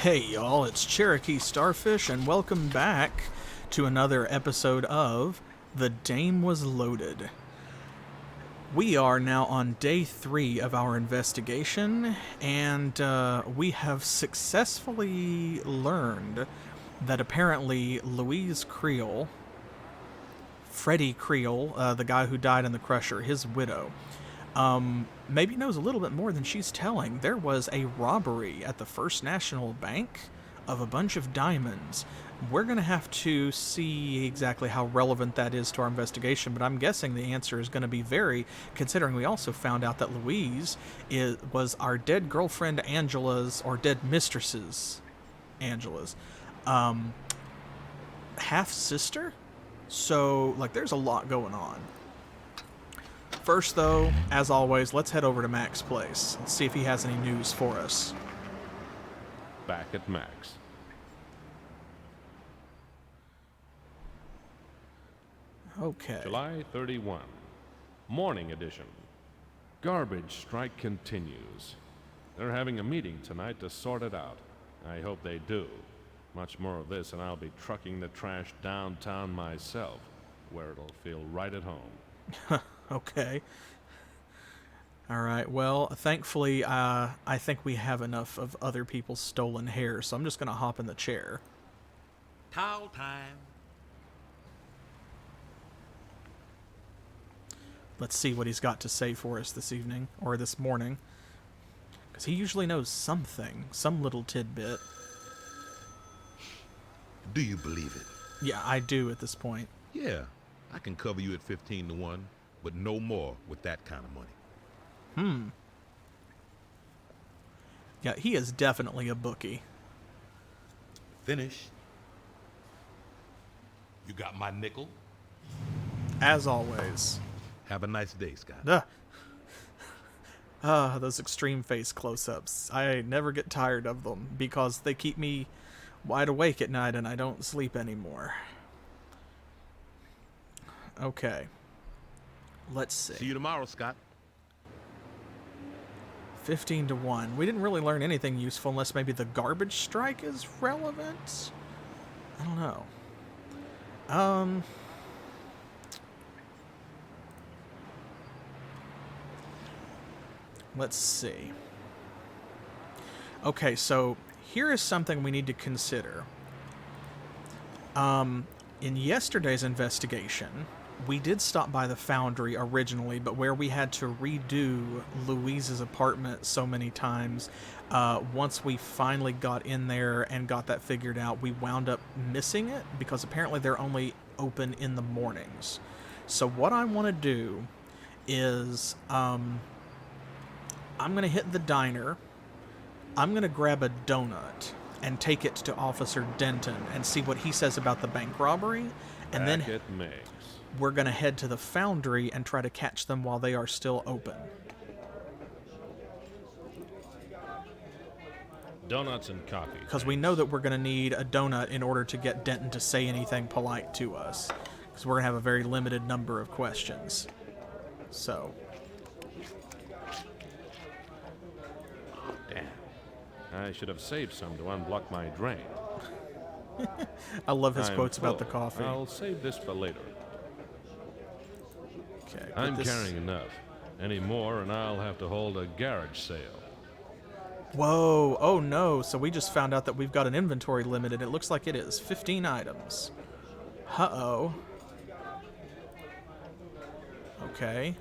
Hey y'all, it's CherokeeStarfish, and welcome back to another episode of The Dame Was Loaded. We are now on day 3 of our investigation, and we have successfully learned that apparently Louise Creel, Freddie Creel, the guy who died in the Crusher, his widow, maybe knows a little bit more than she's telling. There was a robbery at the First National Bank of a bunch of diamonds. We're going to have to see exactly how relevant that is to our investigation, but I'm guessing the answer is going to be very, considering we also found out that Louise was our dead girlfriend Angela's, or dead mistress's Angela's, half-sister? So, there's a lot going on. First, though, as always, let's head over to Mac's place and see if he has any news for us. Back at Mac's. Okay. July 31. Morning edition. Garbage strike continues. They're having a meeting tonight to sort it out. I hope they do. Much more of this and I'll be trucking the trash downtown myself, where it'll feel right at home. Okay. Alright, well, thankfully, I think we have enough of other people's stolen hair, so I'm just gonna hop in the chair. Towel time. Let's see what he's got to say for us this evening, or this morning. Because he usually knows something, some little tidbit. Do you believe it? Yeah, I do at this point. Yeah, I can cover you at 15 to 1, but no more with that kind of money. Yeah, he is definitely a bookie. Finish. You got my nickel? As always. Have a nice day, Scott. Those extreme face close-ups. I never get tired of them because they keep me wide awake at night and I don't sleep anymore. Okay. Let's see. See you tomorrow, Scott. 15 to 1. We didn't really learn anything useful unless maybe the garbage strike is relevant? I don't know. Let's see. Okay, so here is something we need to consider. In yesterday's investigation, we did stop by the foundry originally, but where we had to redo Louise's apartment so many times, once we finally got in there and got that figured out, we wound up missing it because apparently they're only open in the mornings. So what I want to do is, I'm going to hit the diner, I'm going to grab a donut and take it to Officer Denton and see what he says about the bank robbery, and then we're going to head to the foundry and try to catch them while they are still open. Donuts and coffee. Because we know that we're going to need a donut in order to get Denton to say anything polite to us. Because we're going to have a very limited number of questions. So. Damn. I should have saved some to unblock my drain. I love his quotes full. about the coffee. I'll save this for later. Okay, I'm carrying enough. Any more and I'll have to hold a garage sale. Whoa, oh no, so we just found out that we've got an inventory limit and it looks like it is 15 items. Uh-oh. Okay.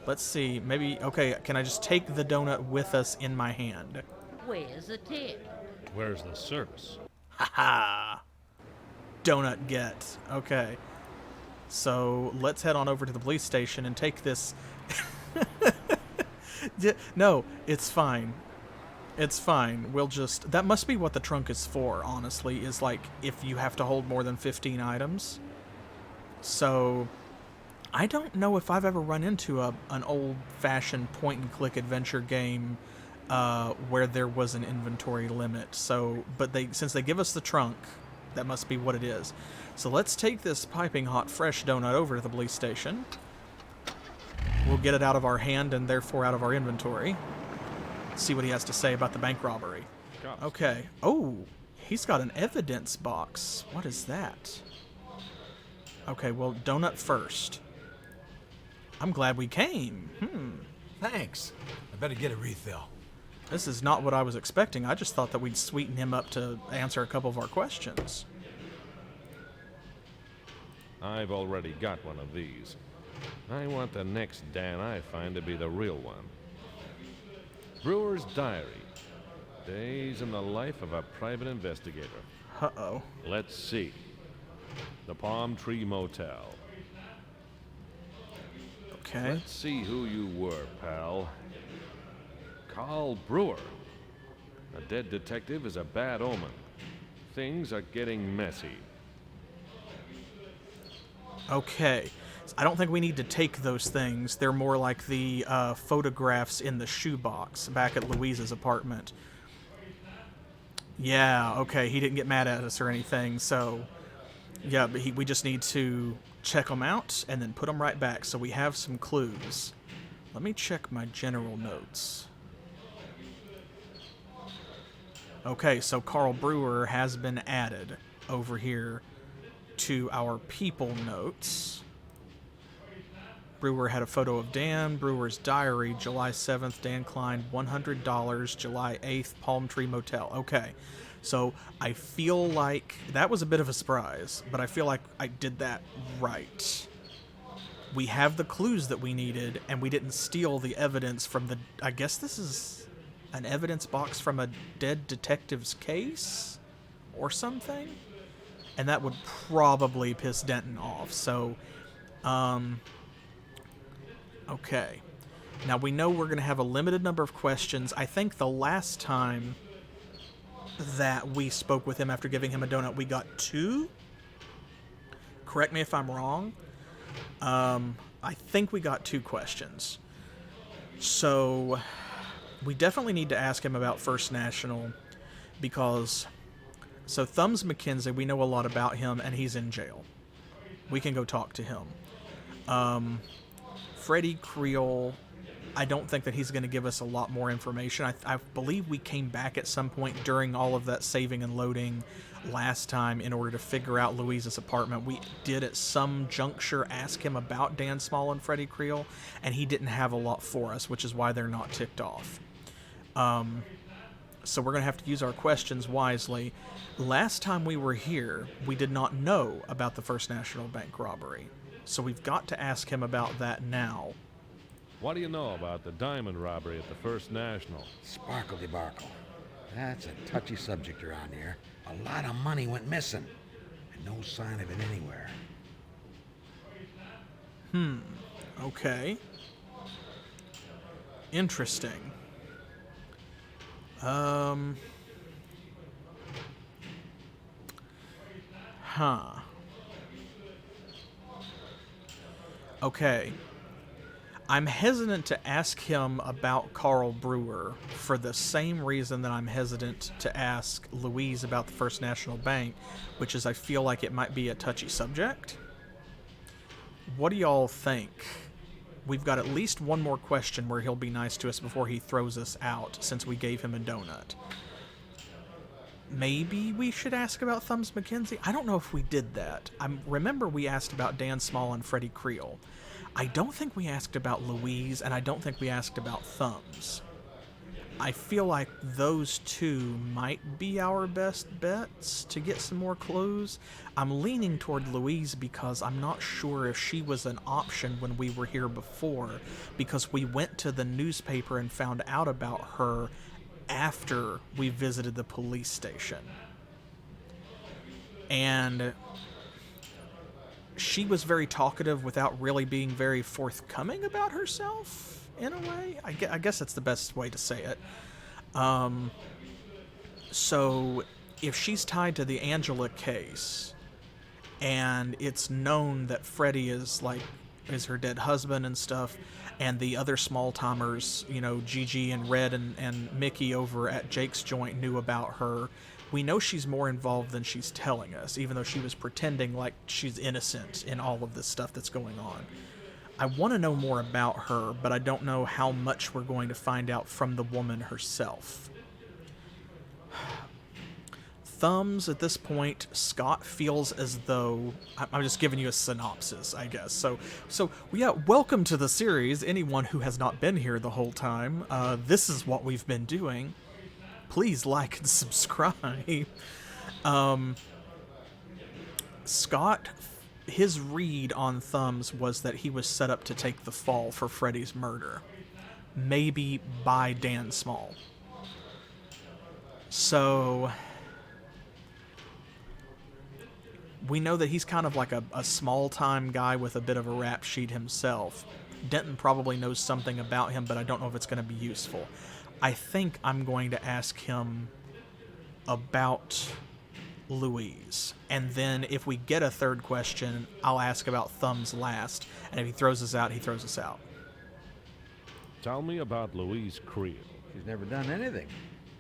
Let's see, maybe, okay, can I just take the donut with us in my hand? Where's the tip? Where's the service? Ha-ha! Donut get. Okay. So, let's head on over to the police station and take this... No, it's fine. It's fine. We'll just... That must be what the trunk is for, honestly, is if you have to hold more than 15 items. So, I don't know if I've ever run into an old-fashioned point-and-click adventure game where there was an inventory limit. So, but since they give us the trunk, that must be what it is. So let's take this piping hot fresh donut over to the police station. We'll get it out of our hand and therefore out of our inventory. See what he has to say about the bank robbery. cups. Okay. Oh, he's got an evidence box. What is that? Okay, well, donut first. I'm glad we came. Thanks. I better get a refill. This is not what I was expecting. I just thought that we'd sweeten him up to answer a couple of our questions. I've already got one of these. I want the next Dan I find to be the real one. Brewer's Diary. Days in the life of a private investigator. Uh-oh. Let's see. The Palm Tree Motel. Okay. Let's see who you were, pal. Carl Brewer. A dead detective is a bad omen. Things are getting messy. Okay. I don't think we need to take those things. They're more like the photographs in the shoebox back at Louise's apartment. Yeah, okay, he didn't get mad at us or anything, so... Yeah, but we just need to check them out and then put them right back, so we have some clues. Let me check my general notes. Okay, so Carl Brewer has been added over here to our people notes. Brewer had a photo of Dan, Brewer's Diary, July 7th, Dan Klein, $100, July 8th, Palm Tree Motel. Okay, so I feel like that was a bit of a surprise, but I feel like I did that right. We have the clues that we needed, and we didn't steal the evidence from the... I guess this is an evidence box from a dead detective's case or something? And that would probably piss Denton off, so... Okay. Now, we know we're going to have a limited number of questions. I think the last time that we spoke with him after giving him a donut, we got 2? Correct me if I'm wrong. I think we got 2 questions. So, we definitely need to ask him about First National because... So, Thumbs McKenzie, we know a lot about him, and he's in jail. We can go talk to him. Freddie Creel, I don't think that he's going to give us a lot more information. I believe we came back at some point during all of that saving and loading last time in order to figure out Louise's apartment. We did at some juncture ask him about Dan Small and Freddie Creel, and he didn't have a lot for us, which is why they're not ticked off. So we're going to have to use our questions wisely. Last time we were here, we did not know about the First National Bank robbery. So we've got to ask him about that now. What do you know about the diamond robbery at the First National? Sparkle-de-barkle. That's a touchy subject around here. A lot of money went missing, and no sign of it anywhere. Okay. Interesting. Okay. I'm hesitant to ask him about Carl Brewer for the same reason that I'm hesitant to ask Louise about the First National Bank, which is I feel like it might be a touchy subject. What do y'all think? We've got at least one more question where he'll be nice to us before he throws us out, since we gave him a donut. Maybe we should ask about Thumbs McKenzie? I don't know if we did that. I remember we asked about Dan Small and Freddie Creel. I don't think we asked about Louise, and I don't think we asked about Thumbs. I feel like those 2 might be our best bets to get some more clues. I'm leaning toward Louise because I'm not sure if she was an option when we were here before, because we went to the newspaper and found out about her after we visited the police station. And she was very talkative without really being very forthcoming about herself, in a way. I guess that's the best way to say it. So, if she's tied to the Angela case, and it's known that Freddie is her dead husband and stuff, and the other small-timers, Gigi and Red and Mickey over at Jake's joint knew about her, we know she's more involved than she's telling us, even though she was pretending like she's innocent in all of this stuff that's going on. I want to know more about her, but I don't know how much we're going to find out from the woman herself. Thumbs, at this point, Scott feels as though... I'm just giving you a synopsis, I guess. So yeah, welcome to the series. Anyone who has not been here the whole time, this is what we've been doing. Please like and subscribe. Scott, his read on Thumbs was that he was set up to take the fall for Freddie's murder. Maybe by Dan Small. So... we know that he's kind of like a small-time guy with a bit of a rap sheet himself. Denton probably knows something about him, but I don't know if it's going to be useful. I think I'm going to ask him about Louise. And then if we get a third question, I'll ask about Thumbs last. And if he throws us out, he throws us out. Tell me about Louise Creel. She's never done anything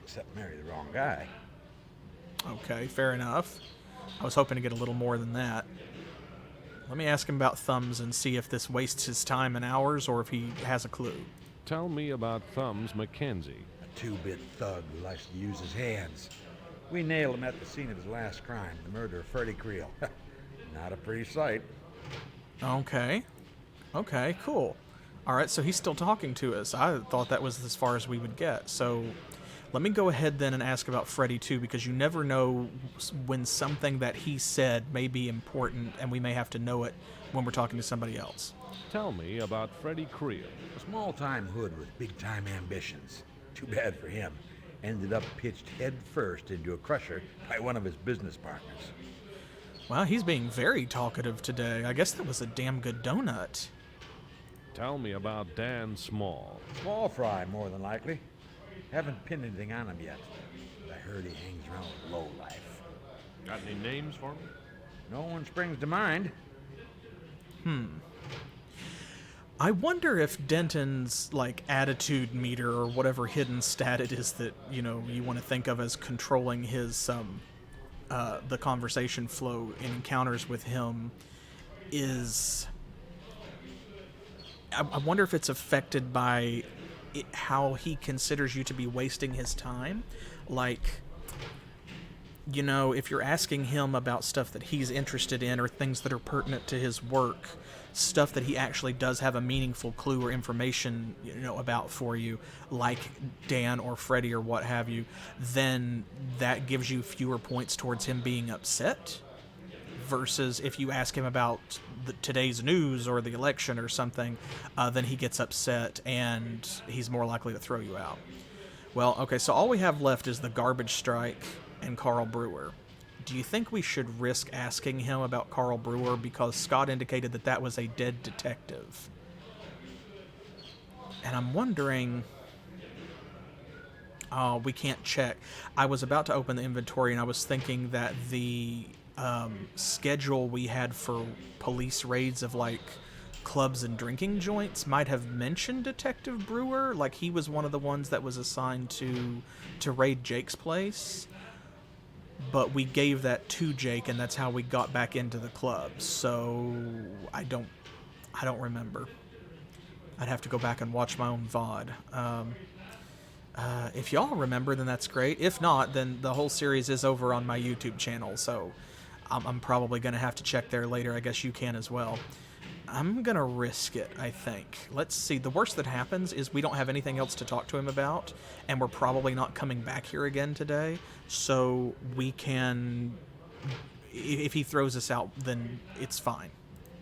except marry the wrong guy. Okay, fair enough. I was hoping to get a little more than that. Let me ask him about Thumbs and see if this wastes his time and hours or if he has a clue. Tell me about Thumbs Mackenzie. A two-bit thug who likes to use his hands. We nailed him at the scene of his last crime, the murder of Freddie Creel. Not a pretty sight. Okay, cool. All right, so he's still talking to us. I thought that was as far as we would get. So let me go ahead then and ask about Freddie too, because you never know when something that he said may be important, and we may have to know it when we're talking to somebody else. Tell me about Freddie Creel. A small-time hood with big-time ambitions. Too bad for him. Ended up pitched head first into a crusher by one of his business partners. Wow, he's being very talkative today. I guess that was a damn good donut. Tell me about Dan Small. Small fry, more than likely. Haven't pinned anything on him yet. But I heard he hangs around with lowlife. Got any names for me? No one springs to mind. I wonder if Denton's, like, attitude meter or whatever hidden stat it is that, you know, you want to think of as controlling his, the conversation flow in encounters with him is... I wonder if it's affected by how he considers you to be wasting his time. Like, you know, if you're asking him about stuff that he's interested in or things that are pertinent to his work, stuff that he actually does have a meaningful clue or information, you know, about for you, like Dan or Freddie or what have you, then that gives you fewer points towards him being upset. Versus if you ask him about today's news or the election or something, then he gets upset and he's more likely to throw you out. Well, okay, so all we have left is the garbage strike and Carl Brewer. Do you think we should risk asking him about Carl Brewer because Scott indicated that that was a dead detective? And I'm wondering... Oh, we can't check. I was about to open the inventory and I was thinking that the schedule we had for police raids of, like, clubs and drinking joints might have mentioned Detective Brewer. Like, he was one of the ones that was assigned to raid Jake's place. But we gave that to Jake, and that's how we got back into the club. So I don't remember. I'd have to go back and watch my own VOD. If y'all remember, then that's great. If not, then the whole series is over on my YouTube channel, so I'm probably going to have to check there later. I guess you can as well. I'm going to risk it, I think. Let's see. The worst that happens is we don't have anything else to talk to him about, and we're probably not coming back here again today. So we can... If he throws us out, then it's fine.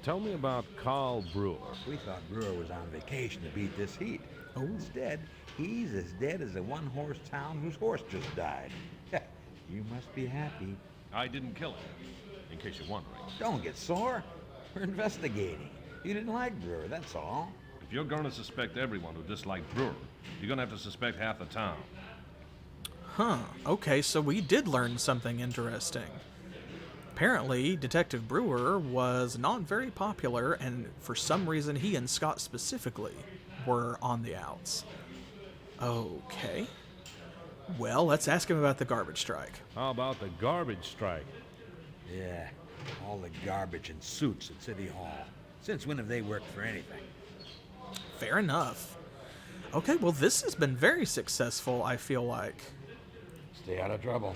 Tell me about Carl Brewer. We thought Brewer was on vacation to beat this heat. Oh. Instead, he's as dead as a one-horse town whose horse just died. You must be happy. I didn't kill him, in case you're wondering. Don't get sore. We're investigating. You didn't like Brewer, that's all. If you're going to suspect everyone who disliked Brewer, you're going to have to suspect half the town. Huh. Okay, so we did learn something interesting. Apparently, Detective Brewer was not very popular, and for some reason he and Scott specifically were on the outs. Okay. Well, let's ask him about the garbage strike. How about the garbage strike? Yeah, all the garbage and suits at City Hall. Since when have they worked for anything? Fair enough. Okay, well, this has been very successful, I feel like. Stay out of trouble.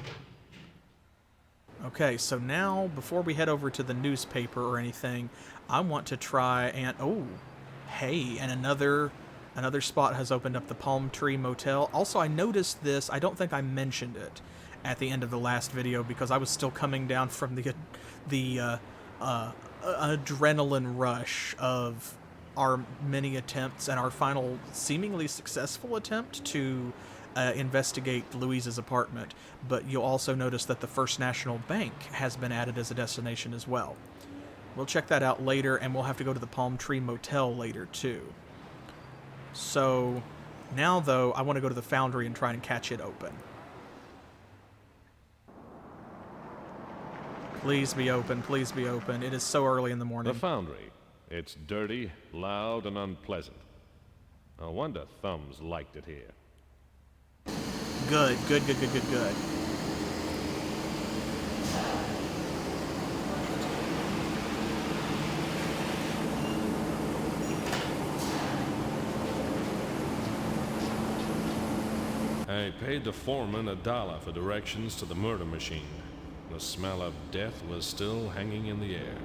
Okay, so now, before we head over to the newspaper or anything, I want to try and... Oh, hey, and another spot has opened up, the Palm Tree Motel. Also, I noticed this. I don't think I mentioned it at the end of the last video because I was still coming down from the adrenaline rush of our many attempts and our final seemingly successful attempt to investigate Louise's apartment. But you'll also notice that the First National Bank has been added as a destination as well. We'll check that out later, and we'll have to go to the Palm Tree Motel later too. So now, though, I want to go to the Foundry and try and catch it open. Please be open, please be open. It is so early in the morning. The Foundry. It's dirty, loud, and unpleasant. No wonder Thumbs liked it here. Good, good, good, good, good, good. I paid the foreman $1 for directions to the murder machine. The smell of death was still hanging in the air.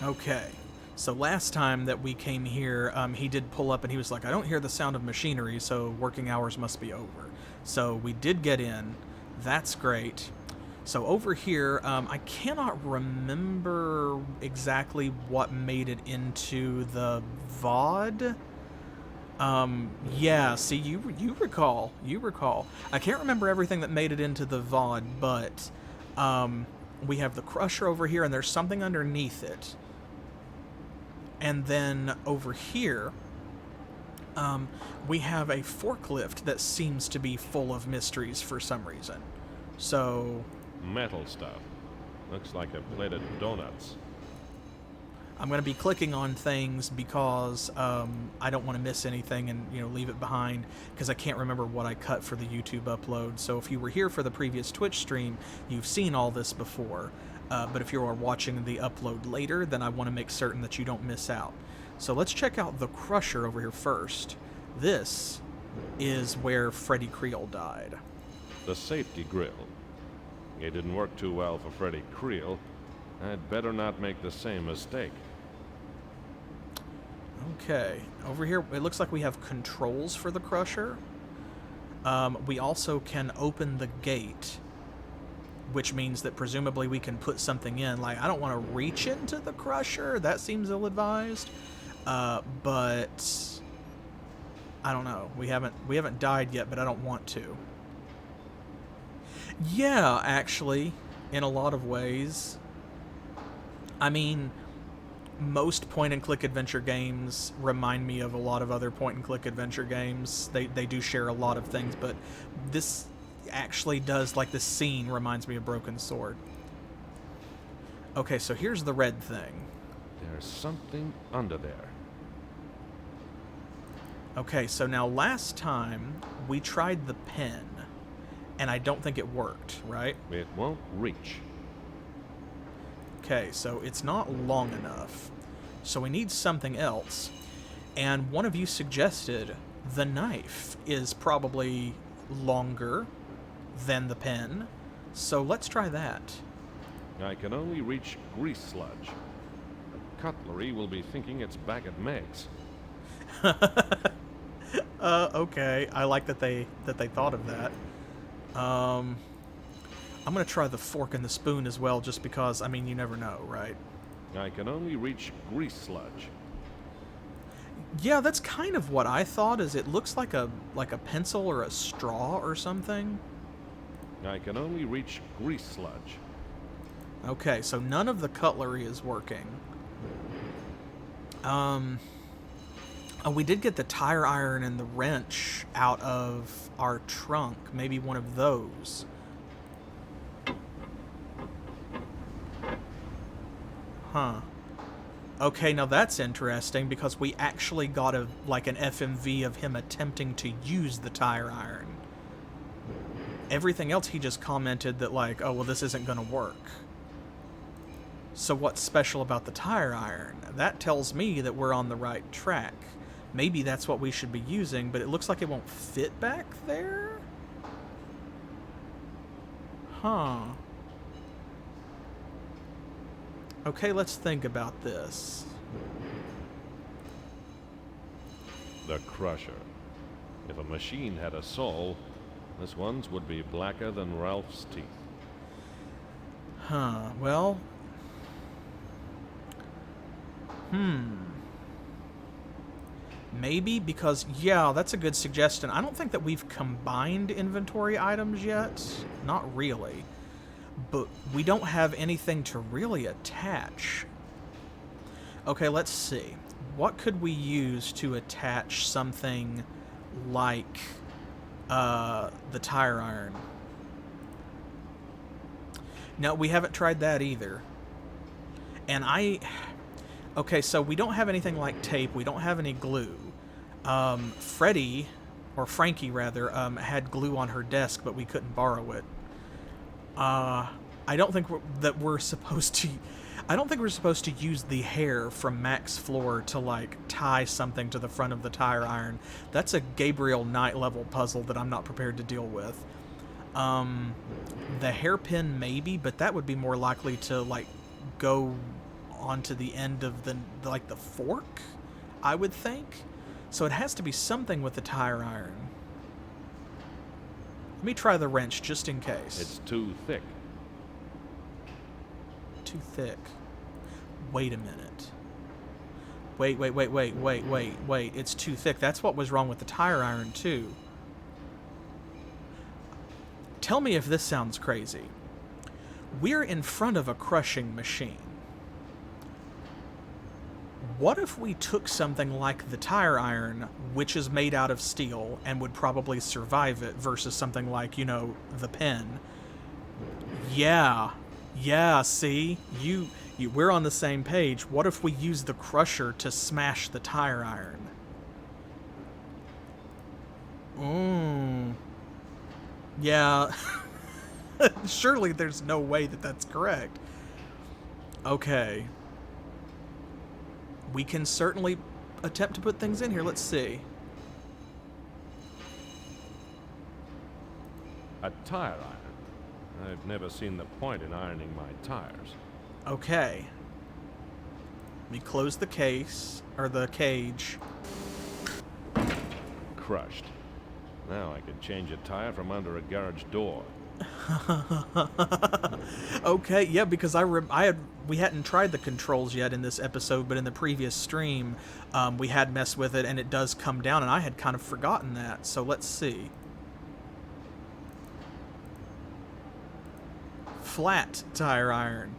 Okay. So last time that we came here, he did pull up and he was like, I don't hear the sound of machinery, so working hours must be over. So we did get in. That's great. So over here, I cannot remember exactly what made it into the VOD. Yeah, see, you recall. I can't remember everything that made it into the VOD, but we have the crusher over here, and there's something underneath it. And then over here, we have a forklift that seems to be full of mysteries for some reason. So... Metal stuff. Looks like a plate of donuts. I'm going to be clicking on things because I don't want to miss anything and, leave it behind, because I can't remember what I cut for the YouTube upload. So if you were here for the previous Twitch stream, you've seen all this before. But if you are watching the upload later, then I want to make certain that you don't miss out. So let's check out the crusher over here first. This is where Freddie Creel died. The safety grill. It didn't work too well for Freddie Creel. I'd better not make the same mistake. Okay, over here it looks like we have controls for the crusher. We also can open the gate, which means that presumably we can put something in. Like, I don't want to reach into the crusher. That seems ill-advised. But I don't know. We haven't died yet, but I don't want to. Yeah, actually, in a lot of ways. I mean, most point-and-click adventure games remind me of a lot of other point-and-click adventure games. They do share a lot of things, but this actually does, like, this scene reminds me of Broken Sword. Okay, so here's the red thing. There's something under there. Okay, so now last time we tried the pen, and I don't think it worked, right? It won't reach. Okay, so it's not long enough. So we need something else. And one of you suggested the knife is probably longer than the pen. So let's try that. I can only reach grease sludge. The cutlery will be thinking it's back at Meg's. Okay. I like that they thought of that. I'm going to try the fork and the spoon as well, just because, I mean, you never know, right? I can only reach grease sludge. Yeah, that's kind of what I thought, is it looks like a pencil or a straw or something. I can only reach grease sludge. Okay, so none of the cutlery is working. Oh, we did get the tire iron and the wrench out of our trunk. Maybe one of those. Huh. Okay, now that's interesting, because we actually got an FMV of him attempting to use the tire iron. Everything else he just commented that, like, oh, well, this isn't gonna work. So what's special about the tire iron? That tells me that we're on the right track. Maybe that's what we should be using, but it looks like it won't fit back there? Huh. Okay, let's think about this. The Crusher. If a machine had a soul, this one's would be blacker than Ralph's teeth. Huh, well... Maybe, because, yeah, that's a good suggestion. I don't think that we've combined inventory items yet. Not really. But we don't have anything to really attach. Okay, let's see. What could we use to attach something like the tire iron? No, we haven't tried that either. And okay, so we don't have anything like tape. We don't have any glue. Freddie, or Frankie rather, had glue on her desk, but we couldn't borrow it. I don't think we're supposed to... I don't think we're supposed to use the hair from Mac's floor to, like, tie something to the front of the tire iron. That's a Gabriel Knight level puzzle that I'm not prepared to deal with. The hairpin maybe, but that would be more likely to, like, go onto the end of the fork, I would think. So it has to be something with the tire iron. Let me try the wrench just in case. It's too thick. Too thick. Wait a minute. Wait. It's too thick. That's what was wrong with the tire iron too. Tell me if this sounds crazy. We're in front of a crushing machine. What if we took something like the tire iron, which is made out of steel and would probably survive it, versus something like, you know, the pen? Yeah, see? We're on the same page. What if we use the crusher to smash the tire iron? Yeah. Surely there's no way that that's correct. Okay. We can certainly attempt to put things in here. Let's see. A tire iron. I've never seen the point in ironing my tires. Okay. Let me close the case, or the cage. Crushed. Now I can change a tire from under a garage door. Okay, yeah, because we hadn't tried the controls yet in this episode, but in the previous stream, we had messed with it, and it does come down, and I had kind of forgotten that. So let's see. Flat tire iron.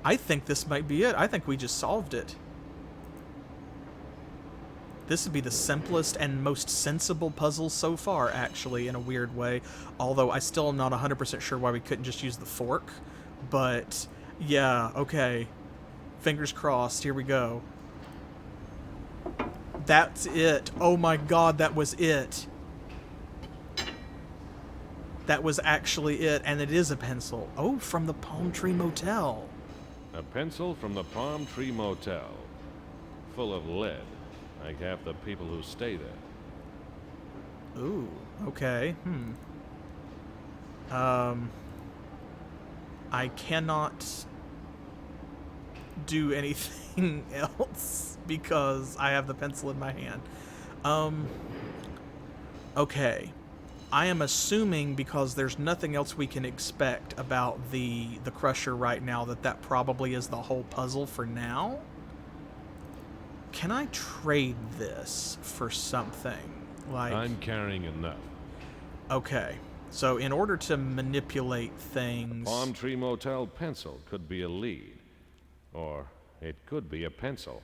I think this might be it. I think we just solved it. This would be the simplest and most sensible puzzle so far, actually, in a weird way. Although I still am not 100% sure why we couldn't just use the fork. But, yeah, okay. Fingers crossed. Here we go. That's it. Oh my god, that was it. That was actually it, and it is a pencil. Oh, from the Palm Tree Motel. A pencil from the Palm Tree Motel. Full of lead. Like half the people who stay there. Ooh, okay. I cannot do anything else because I have the pencil in my hand. Okay. I am assuming, because there's nothing else we can expect about the crusher right now, that probably is the whole puzzle for now. Can I trade this for something? Like, I'm carrying enough. Okay. So in order to manipulate things... Palm Tree Motel pencil could be a lead. Or it could be a pencil.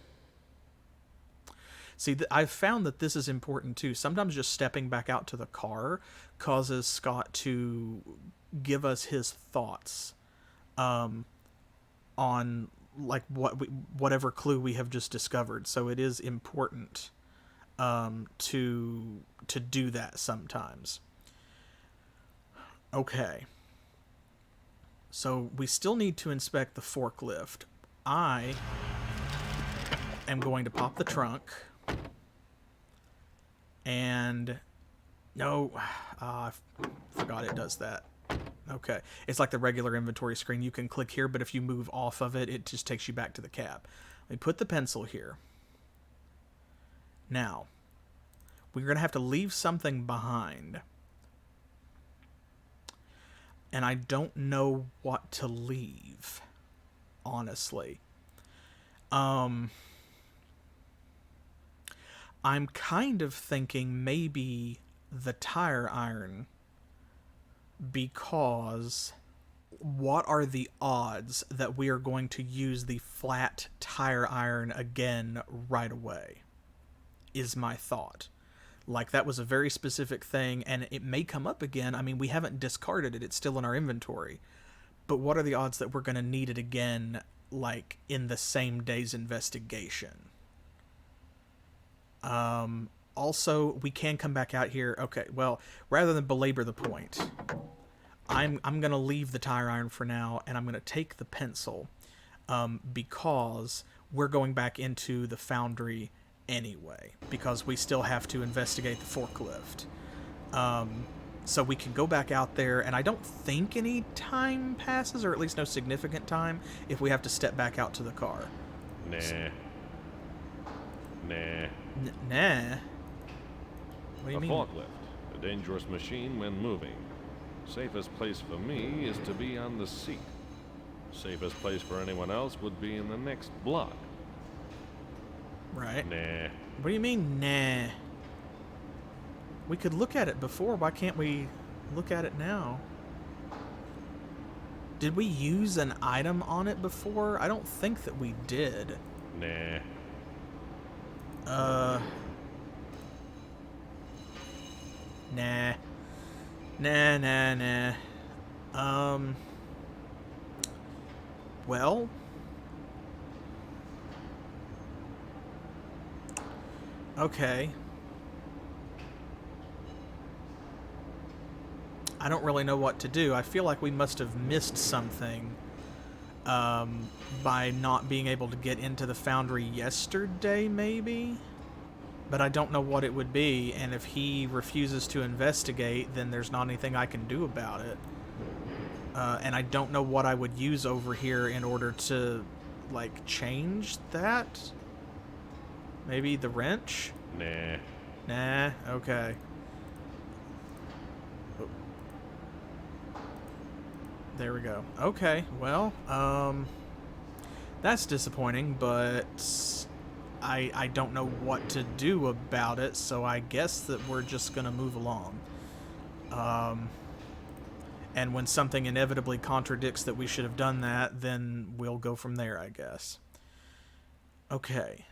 See, I've found that this is important too. Sometimes just stepping back out to the car causes Scott to give us his thoughts on like whatever clue we have just discovered. So it is important to do that sometimes. Okay. So we still need to inspect the forklift. I am going to pop the trunk. And no, I forgot it does that. Okay. It's like the regular inventory screen. You can click here, but if you move off of it, it just takes you back to the cab. Let me put the pencil here. Now, we're going to have to leave something behind. And I don't know what to leave, honestly. I'm kind of thinking maybe the tire iron, because what are the odds that we are going to use the flat tire iron again right away, is my thought. Like, that was a very specific thing, and it may come up again. I mean, we haven't discarded it. It's still in our inventory. But what are the odds that we're going to need it again, like, in the same day's investigation? Also, we can come back out here. Okay, well, rather than belabor the point, I'm going to leave the tire iron for now, and I'm going to take the pencil, because we're going back into the foundry anyway, because we still have to investigate the forklift. So we can go back out there, and I don't think any time passes, or at least no significant time, if we have to step back out to the car. Nah. Nah. What do you mean? Forklift, a dangerous machine when moving. Safest place for me is to be on the seat. Safest place for anyone else would be in the next block. Right. Nah. What do you mean, nah? We could look at it before. Why can't we look at it now? Did we use an item on it before? I don't think that we did. Nah. Nah. Nah. Well, okay. I don't really know what to do. I feel like we must have missed something by not being able to get into the foundry yesterday, maybe? But I don't know what it would be, and if he refuses to investigate, then there's not anything I can do about it. And I don't know what I would use over here in order to, like, change that? Maybe the wrench? Nah. Nah, okay. Oh. There we go. Okay, well, that's disappointing, but I don't know what to do about it, so I guess that we're just gonna move along. And when something inevitably contradicts that we should have done that, then we'll go from there, I guess. Okay,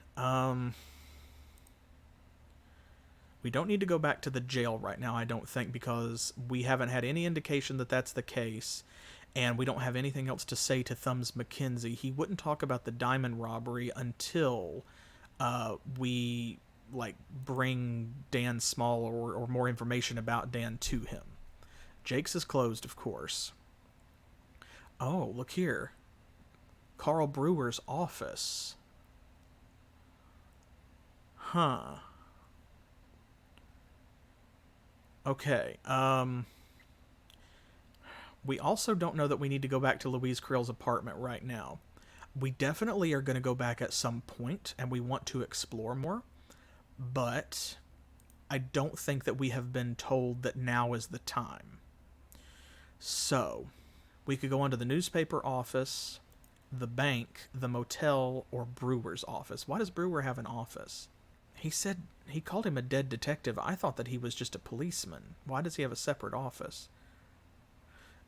we don't need to go back to the jail right now, I don't think, because we haven't had any indication that that's the case, and we don't have anything else to say to Thumbs McKenzie. He wouldn't talk about the diamond robbery until we, like, bring Dan Small or more information about Dan to him. Jake's is closed, of course. Oh, look here. Carl Brewer's office. Huh. Okay, we also don't know that we need to go back to Louise Creel's apartment right now. We definitely are going to go back at some point, and we want to explore more, but I don't think that we have been told that now is the time. So, we could go onto the newspaper office, the bank, the motel, or Brewer's office. Why does Brewer have an office? He said he called him a dead detective. I thought that he was just a policeman. Why does he have a separate office?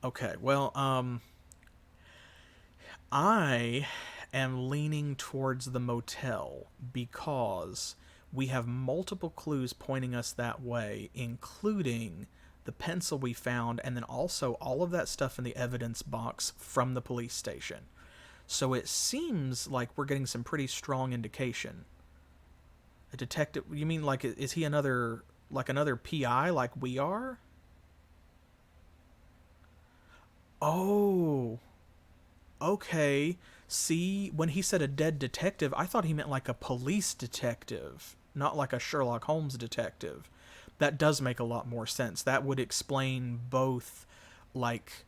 Okay, well, I am leaning towards the motel because we have multiple clues pointing us that way, including the pencil we found, and then also all of that stuff in the evidence box from the police station. So it seems like we're getting some pretty strong indication. A detective, you mean like, is he another PI like we are? Oh, okay. See, when he said a dead detective, I thought he meant like a police detective, not like a Sherlock Holmes detective. That does make a lot more sense. That would explain both, like,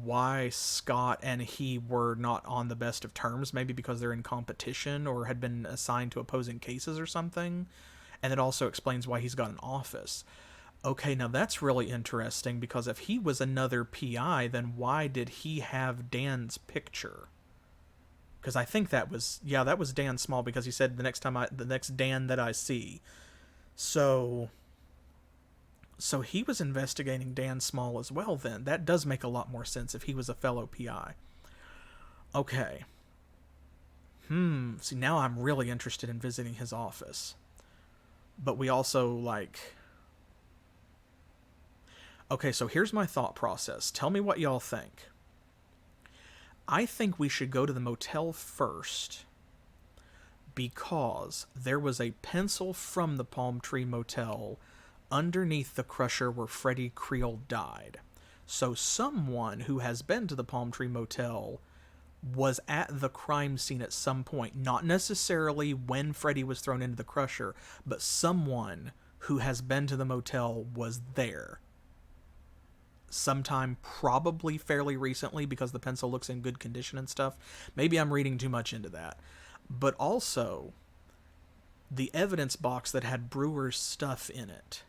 why Scott and he were not on the best of terms, maybe because they're in competition or had been assigned to opposing cases or something. And it also explains why he's got an office. Okay, now that's really interesting, because if he was another PI, then why did he have Dan's picture? Because I think that was Dan Small, because he said the next Dan that I see. So he was investigating Dan Small as well then. That does make a lot more sense if he was a fellow PI. Okay. See, now I'm really interested in visiting his office. But we also, Okay, so here's my thought process. Tell me what y'all think. I think we should go to the motel first, because there was a pencil from the Palm Tree Motel underneath the crusher where Freddie Creel died. So someone who has been to the Palm Tree Motel was at the crime scene at some point. Not necessarily when Freddie was thrown into the crusher, but someone who has been to the motel was there. Sometime probably fairly recently, because the pencil looks in good condition and stuff. Maybe I'm reading too much into that. But also, the evidence box that had Brewer's stuff in it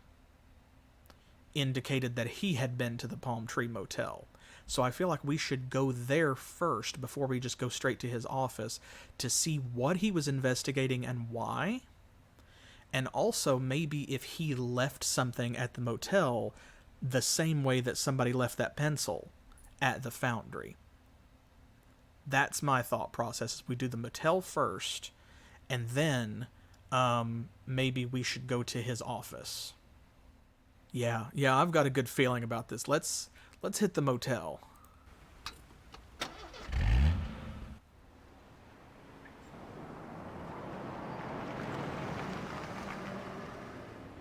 indicated that he had been to the Palm Tree Motel. So I feel like we should go there first before we just go straight to his office to see what he was investigating and why. And also maybe if he left something at the motel the same way that somebody left that pencil at the foundry. That's my thought process. We do the motel first, and then maybe we should go to his office. Yeah, I've got a good feeling about this. Let's hit the motel.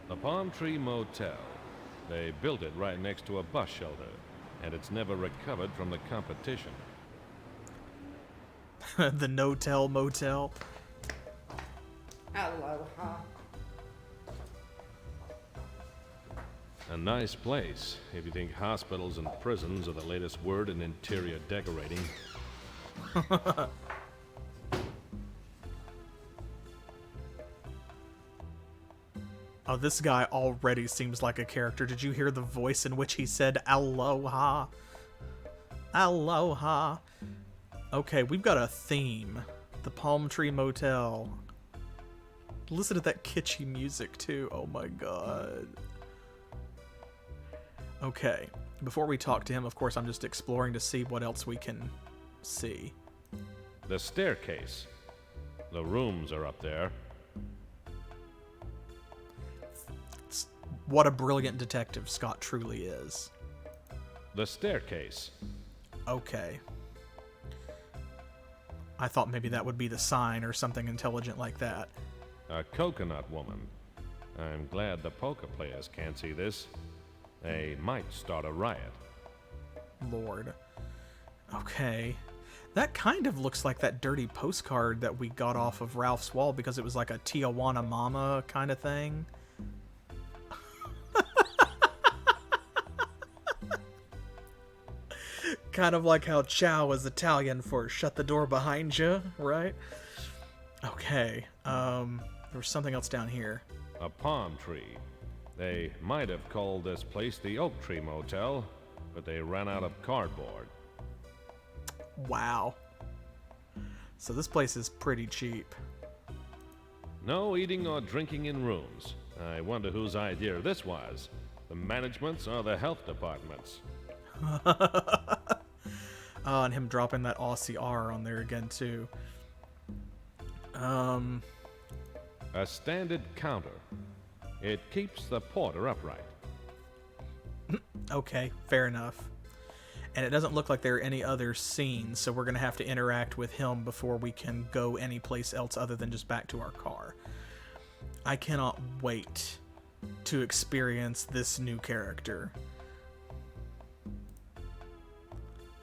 The Palm Tree Motel. They built it right next to a bus shelter, and it's never recovered from the competition. The no-tell motel. Aloha. A nice place, if you think hospitals and prisons are the latest word in interior decorating. Oh, this guy already seems like a character. Did you hear the voice in which he said aloha? Aloha. Okay, we've got a theme. The Palm Tree Motel. Listen to that kitschy music, too. Oh my god. Okay, before we talk to him, of course, I'm just exploring to see what else we can see. The staircase. The rooms are up there. What a brilliant detective Scott truly is. The staircase. Okay. I thought maybe that would be the sign or something intelligent like that. A coconut woman. I'm glad the poker players can't see this. They might start a riot. Lord. Okay. That kind of looks like that dirty postcard that we got off of Ralph's wall, because it was like a Tijuana Mama kind of thing. Kind of like how Chow is Italian for shut the door behind you, right? Okay. There was something else down here. A palm tree. They might have called this place the Oak Tree Motel, but they ran out of cardboard. Wow. So this place is pretty cheap. No eating or drinking in rooms. I wonder whose idea this was. The management's or the health department's? Oh, and him dropping that Aussie R on there again, too. A standard counter. It keeps the porter upright. Okay, fair enough. And it doesn't look like there are any other scenes, so we're going to have to interact with him before we can go anyplace else other than just back to our car. I cannot wait to experience this new character.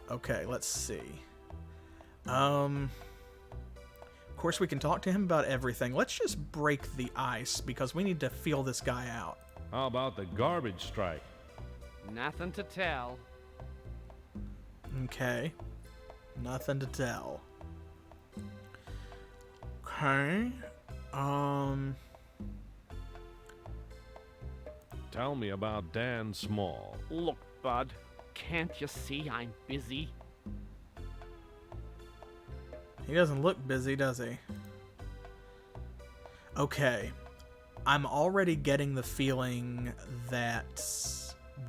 Okay, let's see. Of course, we can talk to him about everything. Let's just break the ice, because we need to feel this guy out. How about the garbage strike? Nothing to tell. Okay. Nothing to tell. Okay. Tell me about Dan Small. Look, bud, can't you see I'm busy? He doesn't look busy, does he? Okay. I'm already getting the feeling that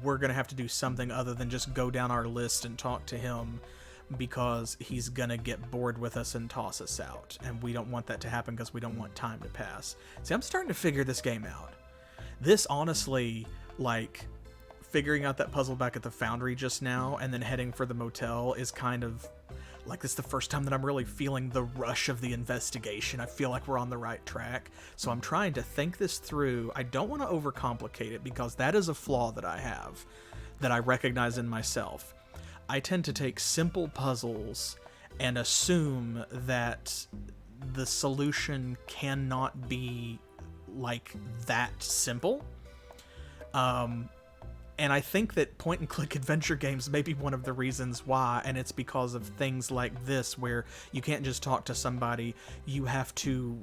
we're going to have to do something other than just go down our list and talk to him, because he's going to get bored with us and toss us out. And we don't want that to happen because we don't want time to pass. See, I'm starting to figure this game out. This honestly, like, figuring out that puzzle back at the foundry just now and then heading for the motel is kind of like, this is the first time that I'm really feeling the rush of the investigation. I feel like we're on the right track. So I'm trying to think this through. I don't want to overcomplicate it because that is a flaw that I have, that I recognize in myself. I tend to take simple puzzles and assume that the solution cannot be like that simple. And I think that point-and-click adventure games may be one of the reasons why, and it's because of things like this, where you can't just talk to somebody, you have to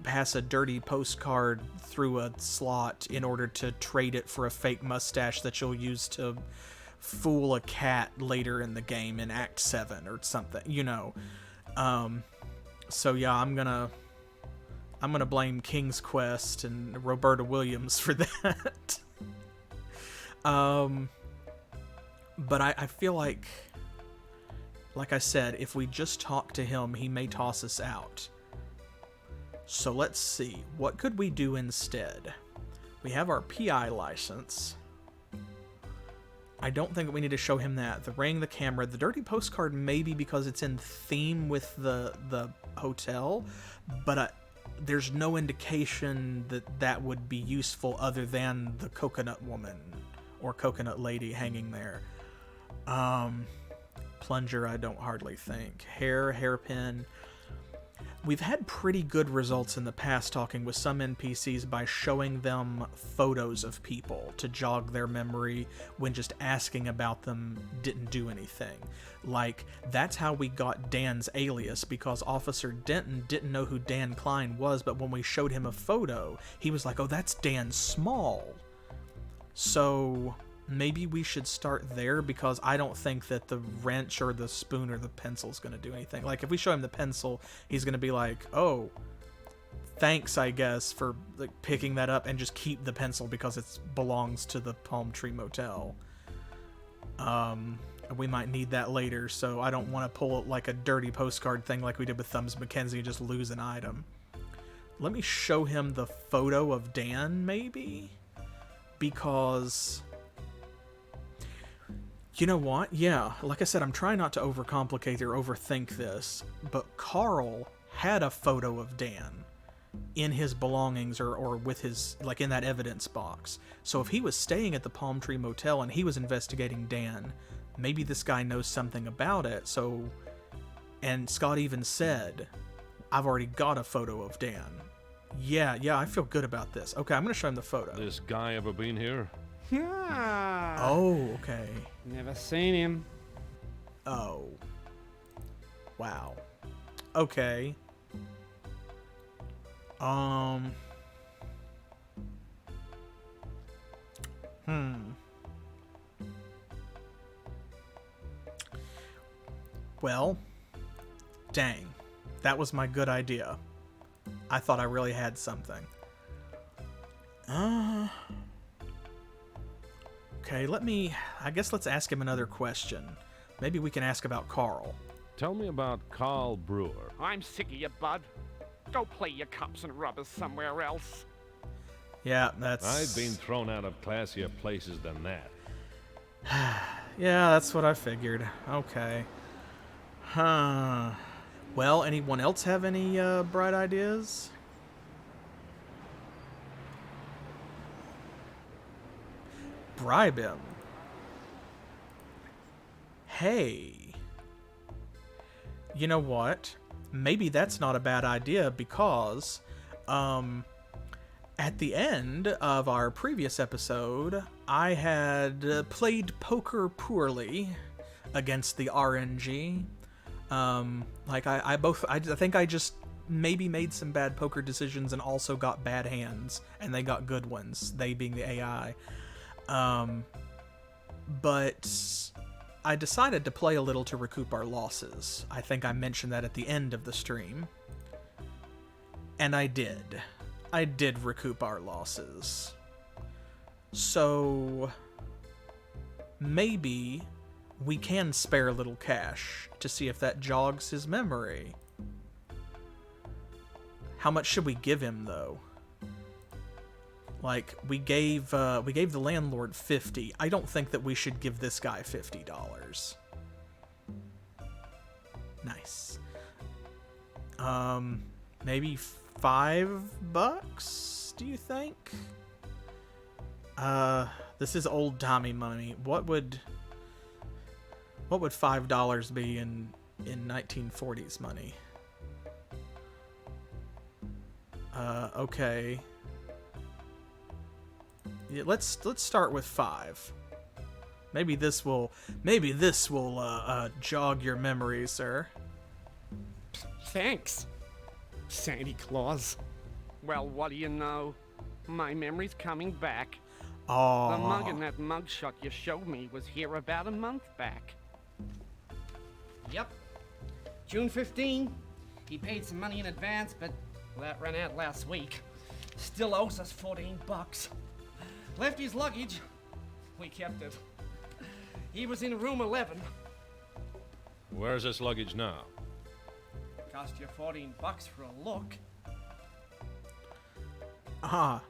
pass a dirty postcard through a slot in order to trade it for a fake mustache that you'll use to fool a cat later in the game in Act 7 or something, you know. So yeah, I'm gonna blame King's Quest and Roberta Williams for that. But I feel like I said, if we just talk to him, he may toss us out. So let's see, what could we do instead? We have our PI license. I don't think we need to show him that. The ring, the camera, the dirty postcard, maybe because it's in theme with the hotel, but there's no indication that that would be useful other than the coconut woman or coconut lady hanging there. Plunger, I don't hardly think. Hairpin. We've had pretty good results in the past talking with some NPCs by showing them photos of people to jog their memory when just asking about them didn't do anything. Like, that's how we got Dan's alias, because Officer Denton didn't know who Dan Klein was, but when we showed him a photo, he was like, oh, that's Dan Small. So maybe we should start there, because I don't think that the wrench or the spoon or the pencil is going to do anything. Like, if we show him the pencil, he's going to be like, oh, thanks, I guess, for like picking that up, and just keep the pencil because it belongs to the Palm Tree Motel. We might need that later, so I don't want to pull like a dirty postcard thing like we did with Thumbs McKenzie and just lose an item. Let me show him the photo of Dan, maybe? Because, you know what? Yeah, like I said, I'm trying not to overcomplicate or overthink this, but Carl had a photo of Dan in his belongings or with his, like, in that evidence box. So if he was staying at the Palm Tree Motel and he was investigating Dan, maybe this guy knows something about it. So, and Scott even said, I've already got a photo of Dan. Yeah, I feel good about this. Okay, I'm going to show him the photo. This guy ever been here? Yeah. Oh, okay. Never seen him. Oh. Wow. Okay. Well, dang. That was my good idea. I thought I really had something. Okay, I guess let's ask him another question. Maybe we can ask about Carl. Tell me about Carl Brewer. I'm sick of you, bud. Go play your cops and rubbers somewhere else. Yeah, that's... I've been thrown out of classier places than that. Yeah, that's what I figured. Okay. Huh. Well, anyone else have any bright ideas? Bribe him. Hey. You know what? Maybe that's not a bad idea, because at the end of our previous episode, I had played poker poorly against the RNG. I think I just maybe made some bad poker decisions and also got bad hands, and they got good ones, they being the AI. But I decided to play a little to recoup our losses. I think I mentioned that at the end of the stream. And I did. I did recoup our losses. So maybe we can spare a little cash to see if that jogs his memory. How much should we give him, though? Like, we gave the landlord $50. I don't think that we should give this guy $50. Nice. Maybe $5, do you think? This is old-timey money. What would $5 be in 1940s money? Okay. Yeah, let's start with 5. Maybe this will jog your memory, sir. Thanks, Santa Claus. Well, what do you know? My memory's coming back. Oh. The mug in that mugshot you showed me was here about a month back. Yep. June 15. He paid some money in advance, but that ran out last week. Still owes us $14. Left his luggage. We kept it. He was in room 11. Where's this luggage now? Cost you $14 for a look. Ah,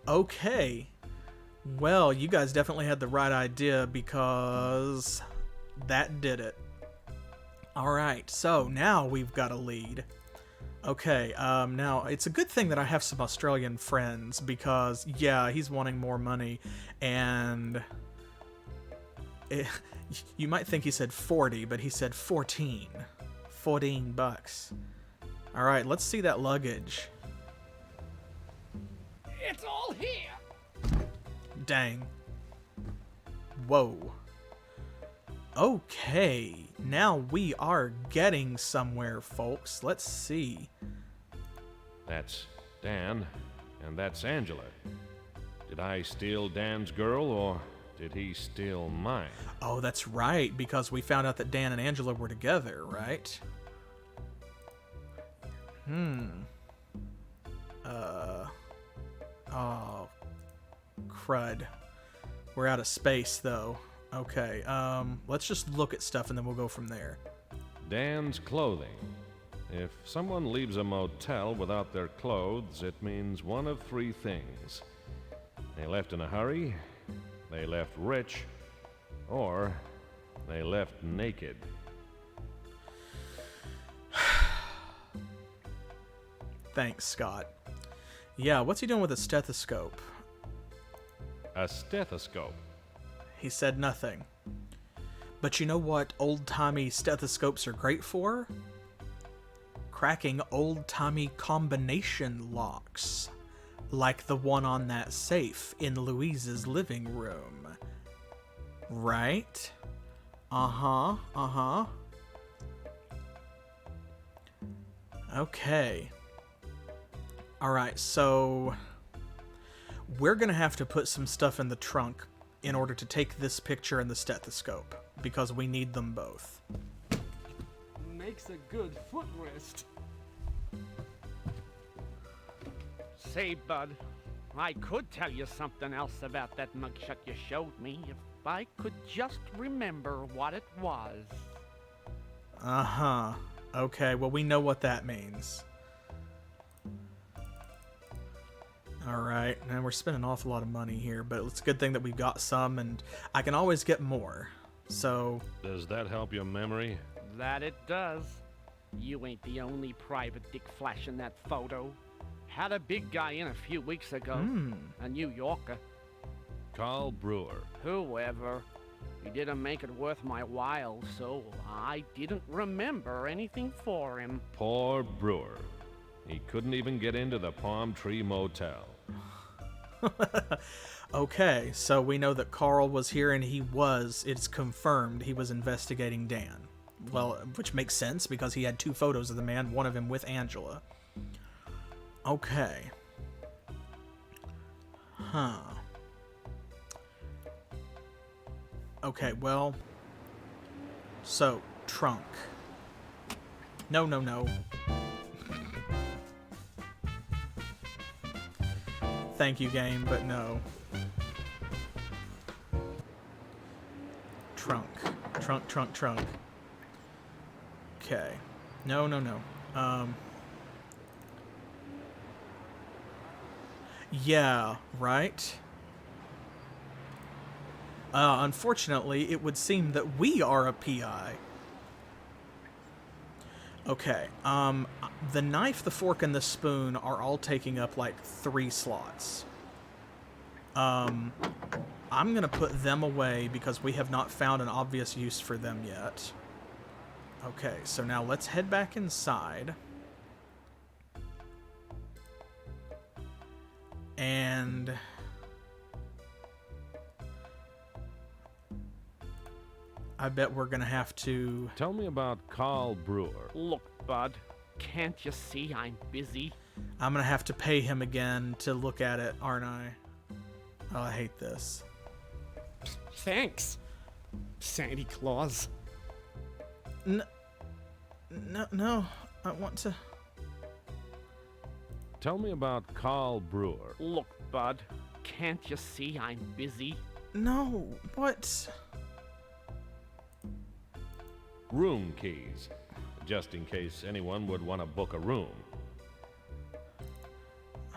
okay. Well, you guys definitely had the right idea because that did it. Alright, so now we've got a lead. Okay, now it's a good thing that I have some Australian friends because, yeah, he's wanting more money, and you might think he said 40, but he said 14. $14. Alright, let's see that luggage. It's all here! Dang. Whoa. Okay, now we are getting somewhere, folks. Let's see. That's Dan, and that's Angela. Did I steal Dan's girl, or did he steal mine? Oh, that's right, because we found out that Dan and Angela were together, right? Oh, crud. We're out of space, though. Okay, let's just look at stuff and then we'll go from there. Dan's clothing. If someone leaves a motel without their clothes, it means one of 3 things. They left in a hurry, they left rich, or they left naked. Thanks, Scott. Yeah, what's he doing with a stethoscope? A stethoscope. He said nothing. But you know what old-timey stethoscopes are great for? Cracking old-timey combination locks. Like the one on that safe in Louise's living room. Right? Uh-huh. Okay. Alright, so we're gonna have to put some stuff in the trunk in order to take this picture and the stethoscope, because we need them both. Makes a good footrest. Say, bud, I could tell you something else about that mugshot you showed me if I could just remember what it was. Uh-huh. Okay, well, we know what that means. Alright, and we're spending an awful lot of money here, but it's a good thing that we've got some, and I can always get more. So... Does that help your memory? That it does. You ain't the only private dick flashing that photo. Had a big guy in a few weeks ago. A New Yorker. Carl Brewer. Whoever. He didn't make it worth my while, so I didn't remember anything for him. Poor Brewer. He couldn't even get into the Palm Tree Motel. Okay, so we know that Carl was here and it's confirmed he was investigating Dan. Well, which makes sense because he had 2 photos of the man, one of him with Angela. Okay. Huh. Okay, well. So, trunk. No. Thank you, game, but no. Trunk. Trunk. Okay. No. Yeah, right? Unfortunately, it would seem that we are a PI. Okay, the knife, the fork, and the spoon are all taking up, like, 3 slots. I'm gonna put them away because we have not found an obvious use for them yet. Okay, so now let's head back inside. And I bet we're gonna have to... Tell me about Carl Brewer. Look, bud, can't you see I'm busy? I'm gonna have to pay him again to look at it, aren't I? Oh, I hate this. Thanks, Santa Claus. No, I want to... Tell me about Carl Brewer. Look, bud, can't you see I'm busy? No, what? Room keys, just in case anyone would want to book a room.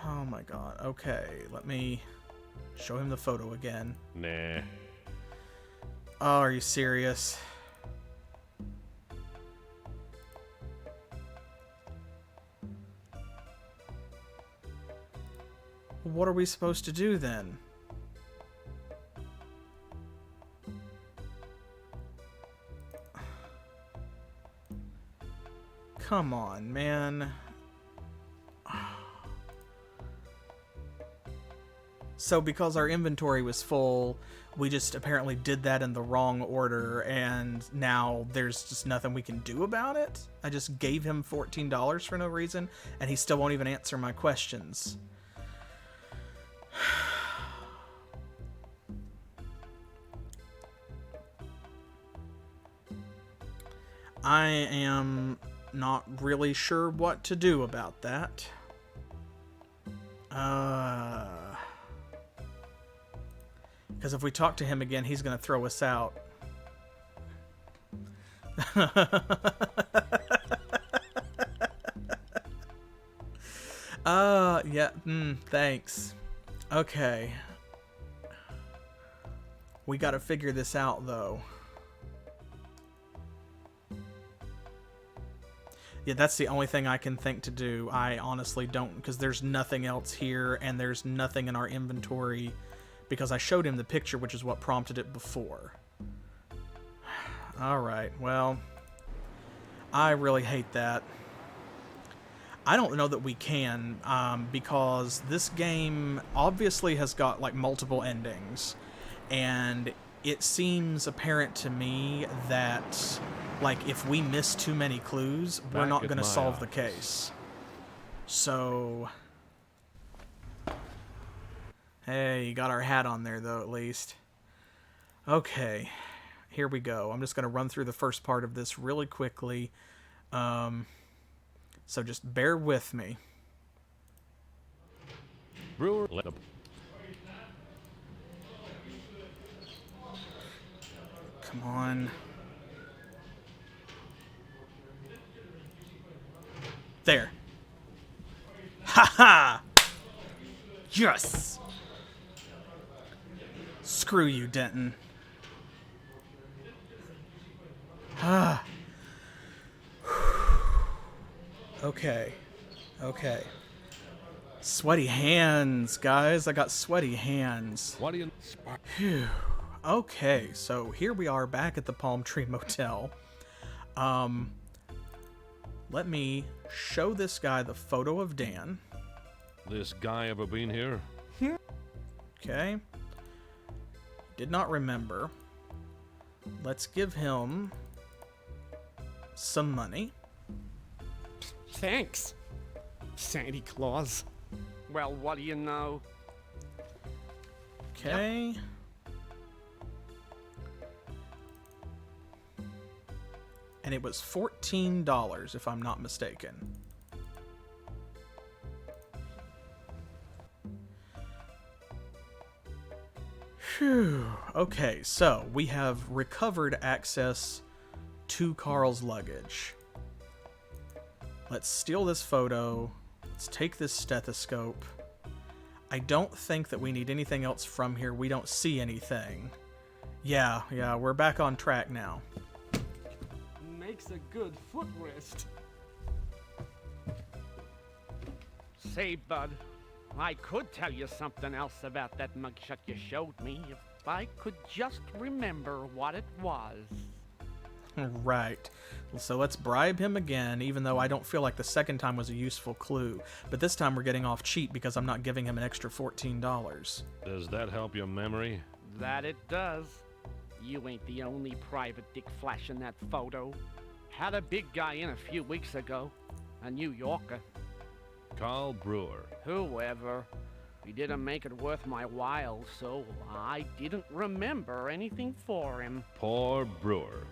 Oh my god, okay, let me show him the photo again. Nah. Oh, are you serious? What are we supposed to do then? Come on, man. So because our inventory was full, we just apparently did that in the wrong order, and now there's just nothing we can do about it? I just gave him $14 for no reason, and he still won't even answer my questions. I am not really sure what to do about that. Because if we talk to him again, he's going to throw us out. Yeah, thanks. Okay. We got to figure this out, though. Yeah, that's the only thing I can think to do. I honestly don't, because there's nothing else here, and there's nothing in our inventory, because I showed him the picture, which is what prompted it before. Alright, well, I really hate that. I don't know that we can, because this game obviously has got, like, multiple endings, and it seems apparent to me that, like, if we miss too many clues, we're not going to solve the case. So... Hey, you got our hat on there, though, at least. Okay, here we go. I'm just going to run through the first part of this really quickly. So just bear with me. Brewer. Come on. There. Ha ha! Yes! Screw you, Denton. Ah. Okay. Okay. Sweaty hands, guys. I got sweaty hands. What do you... Phew. Okay, so here we are back at the Palm Tree Motel. Let me show this guy the photo of Dan. This guy ever been here? Okay. Did not remember. Let's give him some money. Thanks, Santa Claus. Well, what do you know? Okay. And it was $14, if I'm not mistaken. Phew. Okay, so we have recovered access to Carl's luggage. Let's steal this photo. Let's take this stethoscope. I don't think that we need anything else from here. We don't see anything. Yeah, we're back on track now. Makes a good footrest. Say, bud, I could tell you something else about that mugshot you showed me if I could just remember what it was. Right. So let's bribe him again, even though I don't feel like the second time was a useful clue. But this time we're getting off cheap because I'm not giving him an extra $14. Does that help your memory? That it does. You ain't the only private dick flashing that photo. Had a big guy in a few weeks ago. A New Yorker. Carl Brewer. Whoever. He didn't make it worth my while, so I didn't remember anything for him. Poor Brewer.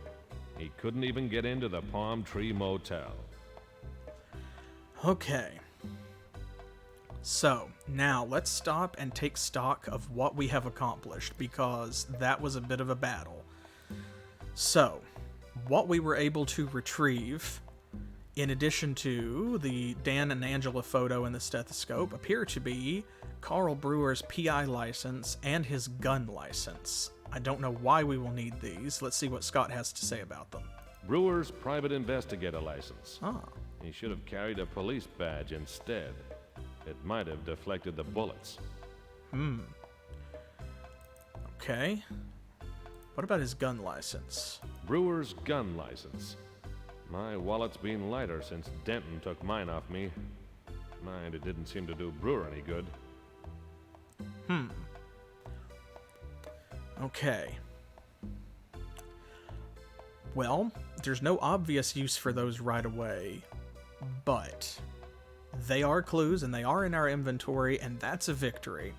He couldn't even get into the Palm Tree Motel. Okay. So, now let's stop and take stock of what we have accomplished, because that was a bit of a battle. So, what we were able to retrieve, in addition to the Dan and Angela photo and the stethoscope, appear to be Carl Brewer's PI license and his gun license. I don't know why we will need these. Let's see what Scott has to say about them. Brewer's private investigator license. Ah. He should have carried a police badge instead. It might have deflected the bullets. Okay. What about his gun license? Brewer's gun license. My wallet's been lighter since Denton took mine off me. Mind, it didn't seem to do Brewer any good. Okay. Well, there's no obvious use for those right away, but they are clues and they are in our inventory, and that's a victory.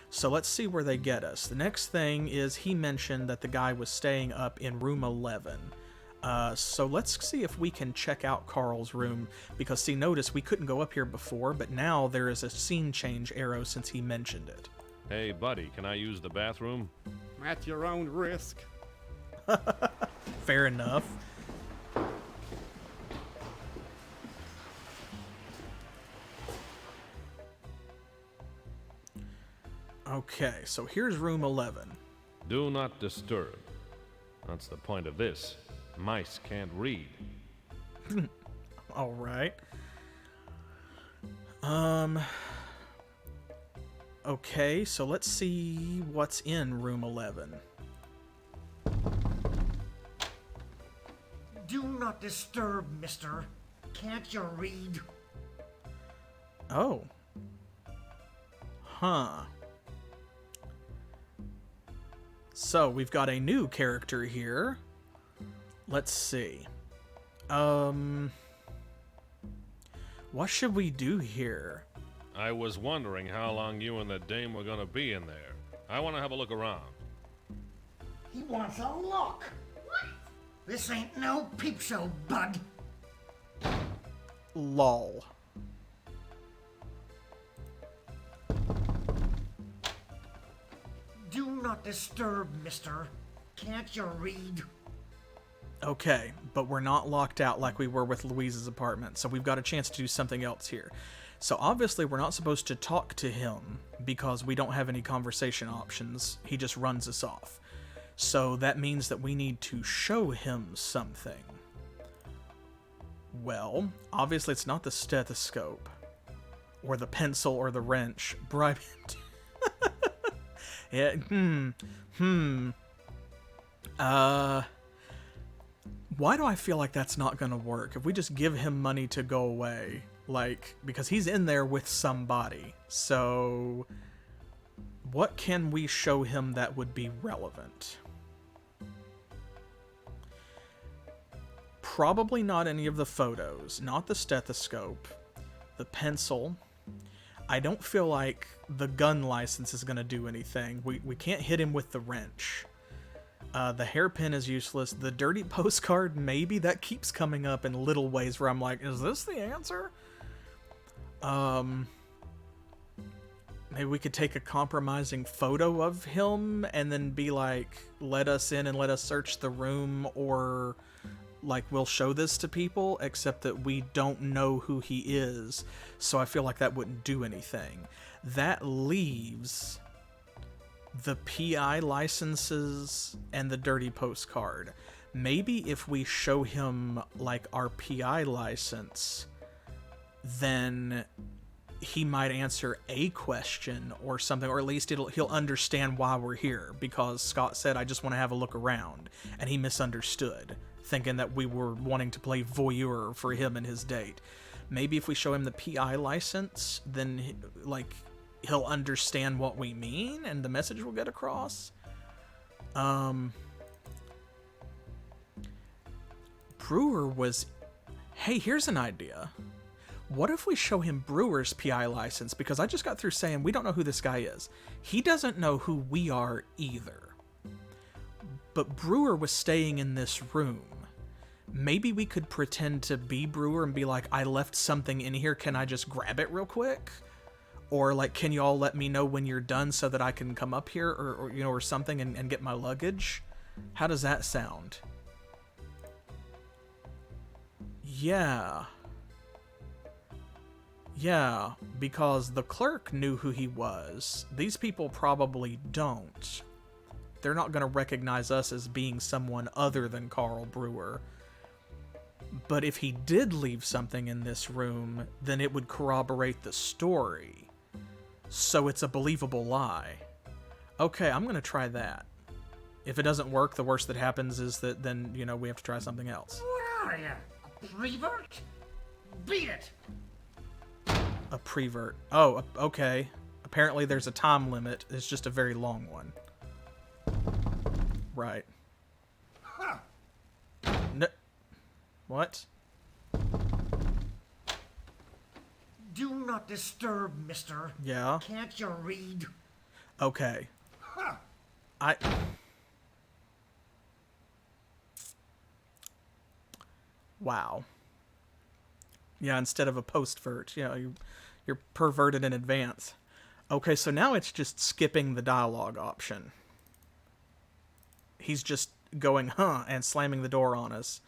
So let's see where they get us. The next thing is he mentioned that the guy was staying up in room 11. So let's see if we can check out Carl's room, because see, notice we couldn't go up here before, but now there is a scene change arrow since he mentioned it. Hey, buddy, can I use the bathroom? At your own risk. Fair enough. Okay, so here's room 11. Do not disturb. That's the point of this. Mice can't read. All right. Okay, so let's see what's in room 11. Do not disturb, mister. Can't you read? Oh. Huh. So, we've got a new character here. Let's see. What should we do here? I was wondering how long you and the dame were gonna be in there. I want to have a look around. He wants a look. What? This ain't no peep show, bud. Lol. Do not disturb, mister. Can't you read? Okay, but we're not locked out like we were with Louise's apartment, so we've got a chance to do something else here. So obviously we're not supposed to talk to him because we don't have any conversation options. He just runs us off. So that means that we need to show him something. Well, obviously it's not the stethoscope or the pencil or the wrench. Bribe him. Why do I feel like that's not gonna work? If we just give him money to go away, like, because he's in there with somebody. So What can we show him that would be relevant? Probably not any of the photos, not the stethoscope, the pencil. I don't feel like the gun license is going to do anything. We can't hit him with the wrench. The hairpin is useless. The dirty postcard, maybe. That keeps coming up in little ways where I'm like, is this the answer? Maybe we could take a compromising photo of him and then be like, let us in and let us search the room, or like we'll show this to people, except that we don't know who he is. So I feel like that wouldn't do anything. That leaves the PI licenses and the dirty postcard. Maybe if we show him like our PI license, then he might answer a question or something, or at least he'll understand why we're here, because Scott said, I just want to have a look around, and he misunderstood, thinking that we were wanting to play voyeur for him and his date. Maybe if we show him the PI license, then he'll understand what we mean and the message will get across. Brewer was... Hey, here's an idea. What if we show him Brewer's PI license? Because I just got through saying we don't know who this guy is. He doesn't know who we are either. But Brewer was staying in this room. Maybe we could pretend to be Brewer and be like, I left something in here, can I just grab it real quick? Or like, can you all let me know when you're done so that I can come up here, or something, and get my luggage? How does that sound? Yeah. Yeah, because the clerk knew who he was. These people probably don't. They're not going to recognize us as being someone other than Carl Brewer. But if he did leave something in this room, then it would corroborate the story. So it's a believable lie. Okay, I'm going to try that. If it doesn't work, the worst that happens is that then, we have to try something else. What are you, a prevert? Beat it! A prevert. Oh, okay. Apparently there's a time limit. It's just a very long one. Right. Huh. No. What? Do not disturb, mister. Yeah. Can't you read? Okay. Huh. Wow. Yeah, instead of a postvert. You're perverted in advance. Okay, so now it's just skipping the dialogue option. He's just going, huh, and slamming the door on us.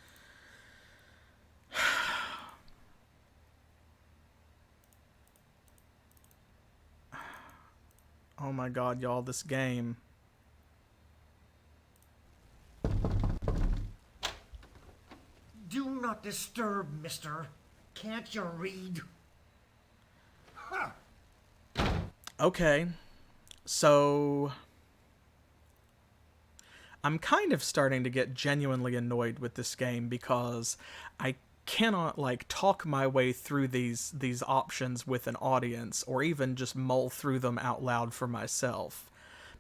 Oh my god, y'all, this game. Do not disturb, mister. Can't you read? Huh. Okay, so I'm kind of starting to get genuinely annoyed with this game because I cannot talk my way through these options with an audience, or even just mull through them out loud for myself.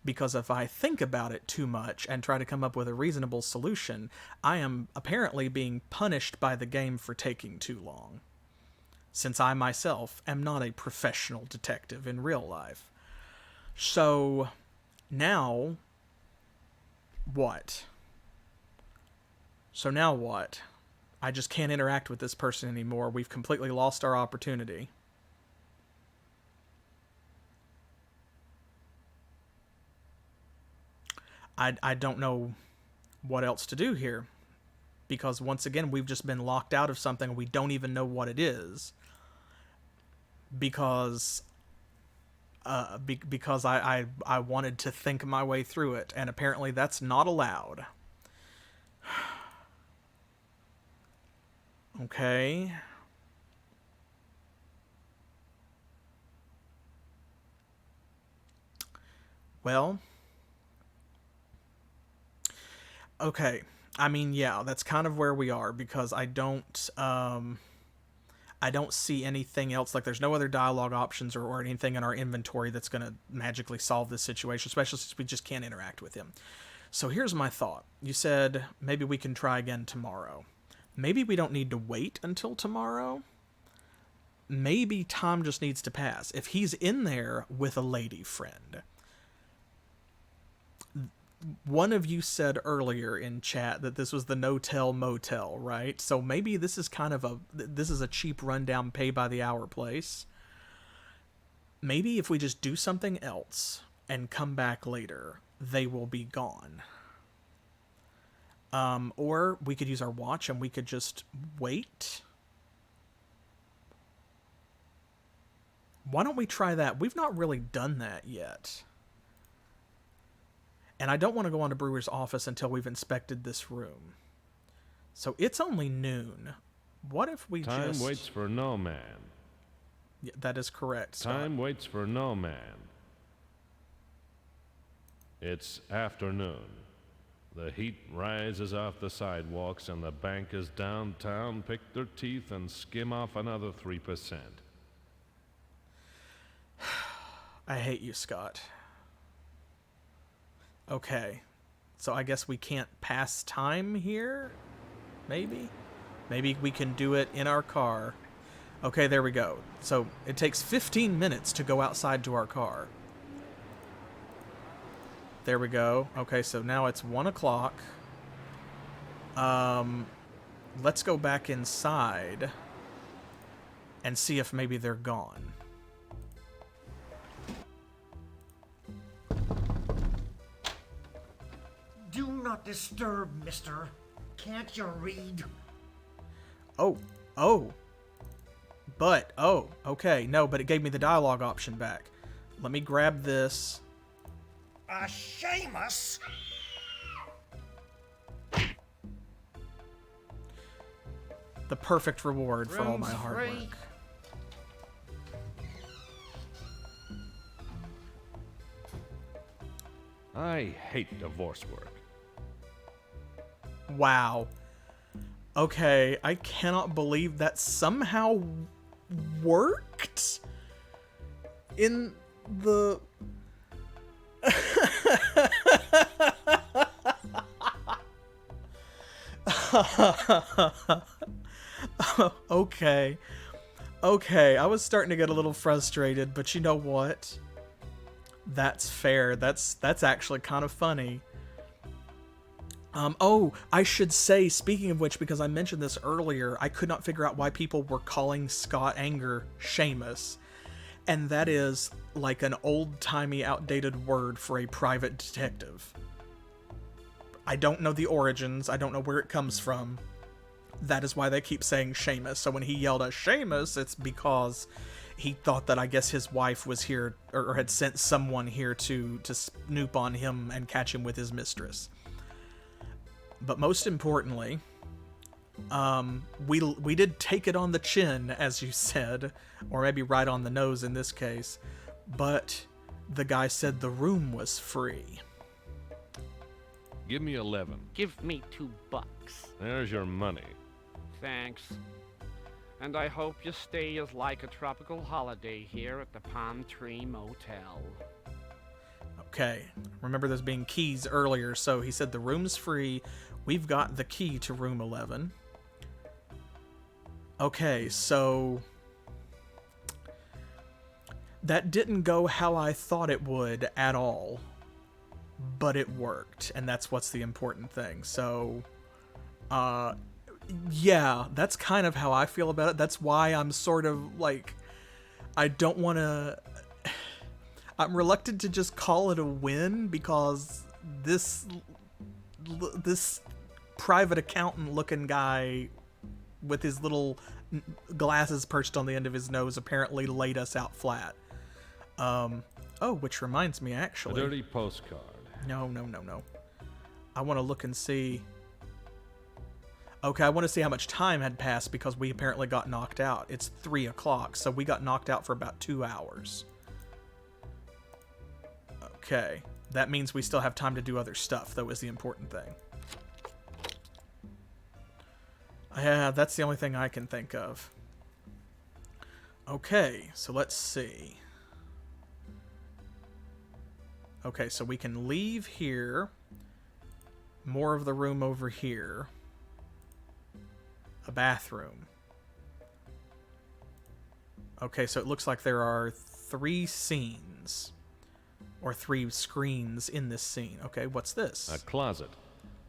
Because if I think about it too much and try to come up with a reasonable solution, I am apparently being punished by the game for taking too long. Since I myself am not a professional detective in real life. So, now, what? I just can't interact with this person anymore. We've completely lost our opportunity. I don't know what else to do here. Because once again, we've just been locked out of something and we don't even know what it is. Because I wanted to think my way through it, and apparently that's not allowed. Okay. Well. Okay. I mean, yeah, that's kind of where we are, because I don't I don't see anything else. Like, there's no other dialogue options or anything in our inventory that's going to magically solve this situation, especially since we just can't interact with him. So here's my thought. You said maybe we can try again tomorrow. Maybe we don't need to wait until tomorrow. Maybe time just needs to pass. If he's in there with a lady friend. One of you said earlier in chat that this was the no-tell motel, right? So maybe this is kind of a cheap rundown pay by the hour place. Maybe if we just do something else and come back later, they will be gone. Or we could use our watch and we could just wait. Why don't we try that? We've not really done that yet. And I don't want to go on to Brewer's office until we've inspected this room. So it's only noon. What if we Time waits for no man. Yeah, that is correct, Scott. Time waits for no man. It's afternoon. The heat rises off the sidewalks and the bankers downtown pick their teeth and skim off another 3%. I hate you, Scott. Okay. So I guess we can't pass time here? Maybe? Maybe we can do it in our car. Okay, there we go. So it takes 15 minutes to go outside to our car. There we go. Okay, so now it's 1 o'clock. Let's go back inside and see if maybe they're gone. Do not disturb, mister. Can't you read? Oh. Okay. No, but it gave me the dialogue option back. Let me grab this. Seamus! The perfect reward for all my Room's hard free. work. I hate divorce work. Wow. Okay, I cannot believe that somehow worked in the... Okay, I was starting to get a little frustrated, but you know what? That's fair. That's actually kind of funny. Oh, I should say, speaking of which, because I mentioned this earlier, I could not figure out why people were calling Scott Anger Seamus. And that is like an old-timey, outdated word for a private detective. I don't know the origins. I don't know where it comes from. That is why they keep saying Seamus. So when he yelled at Seamus, it's because he thought that I guess his wife was here, or had sent someone here to snoop on him and catch him with his mistress. But most importantly, we did take it on the chin, as you said, or maybe right on the nose in this case, but the guy said the room was free. Give me 11. Give me $2. There's your money. Thanks. And I hope your stay is like a tropical holiday here at the Palm Tree Motel. Okay, remember there's being keys earlier, so he said the room's free. We've got the key to room 11. Okay, so that didn't go how I thought it would at all, but it worked, and that's what's the important thing. So, yeah, that's kind of how I feel about it. That's why I'm sort of like, I don't want to... I'm reluctant to just call it a win, because this private accountant looking guy with his little glasses perched on the end of his nose apparently laid us out flat. Oh, which reminds me, actually. A dirty postcard. No. I want to look and see. Okay, I want to see how much time had passed, because we apparently got knocked out. It's 3 o'clock, so we got knocked out for about 2 hours. Okay, that means we still have time to do other stuff, though, is the important thing. Yeah, that's the only thing I can think of. Okay, so let's see. Okay, so we can leave here. More of the room over here. A bathroom. Okay, so it looks like there are 3 scenes. Or 3 screens in this scene. Okay, what's this? A closet.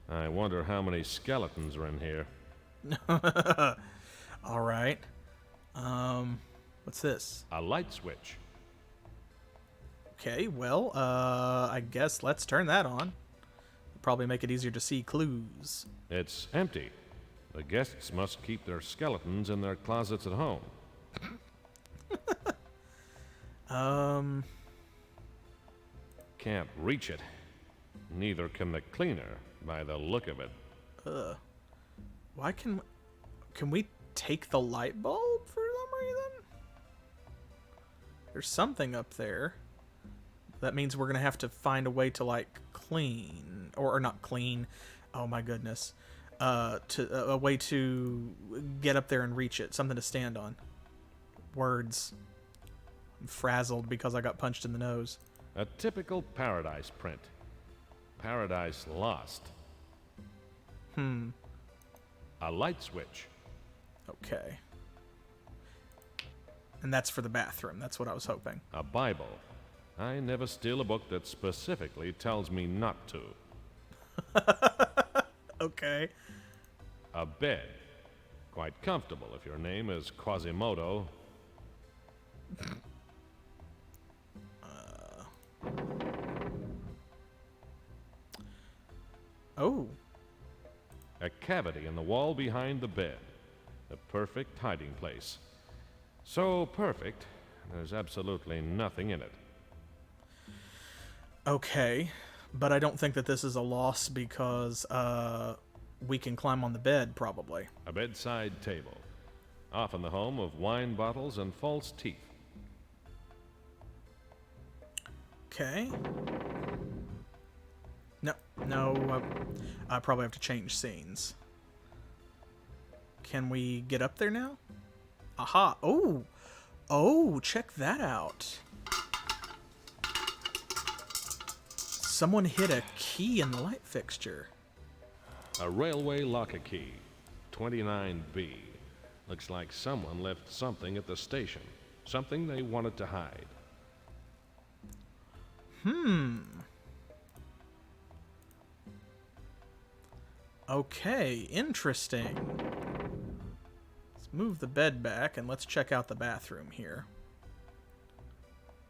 I wonder how many skeletons are in here. Alright. What's this? A light switch. Okay, well, I guess let's turn that on. Probably make it easier to see clues. It's empty. The guests must keep their skeletons in their closets at home. Can't reach it. Neither can the cleaner, by the look of it. Why can we take the light bulb for some reason? There's something up there. That means we're gonna have to find a way to like clean, or not clean. Oh my goodness, a way to get up there and reach it. Something to stand on. Words. I'm frazzled because I got punched in the nose. A typical Paradise print. Paradise Lost. A light switch. Okay. And that's for the bathroom. That's what I was hoping. A Bible. I never steal a book that specifically tells me not to. Okay. A bed. Quite comfortable if your name is Quasimodo. Oh. A cavity in the wall behind the bed. The perfect hiding place. So perfect, there's absolutely nothing in it. Okay. But I don't think that this is a loss because we can climb on the bed, probably. A bedside table. Often the home of wine bottles and false teeth. Okay. No, I probably have to change scenes. Can we get up there now? Aha! Oh, check that out. Someone hit a key in the light fixture. A railway locker key. 29B. Looks like someone left something at the station. Something they wanted to hide. Okay, interesting. Let's move the bed back and let's check out the bathroom here.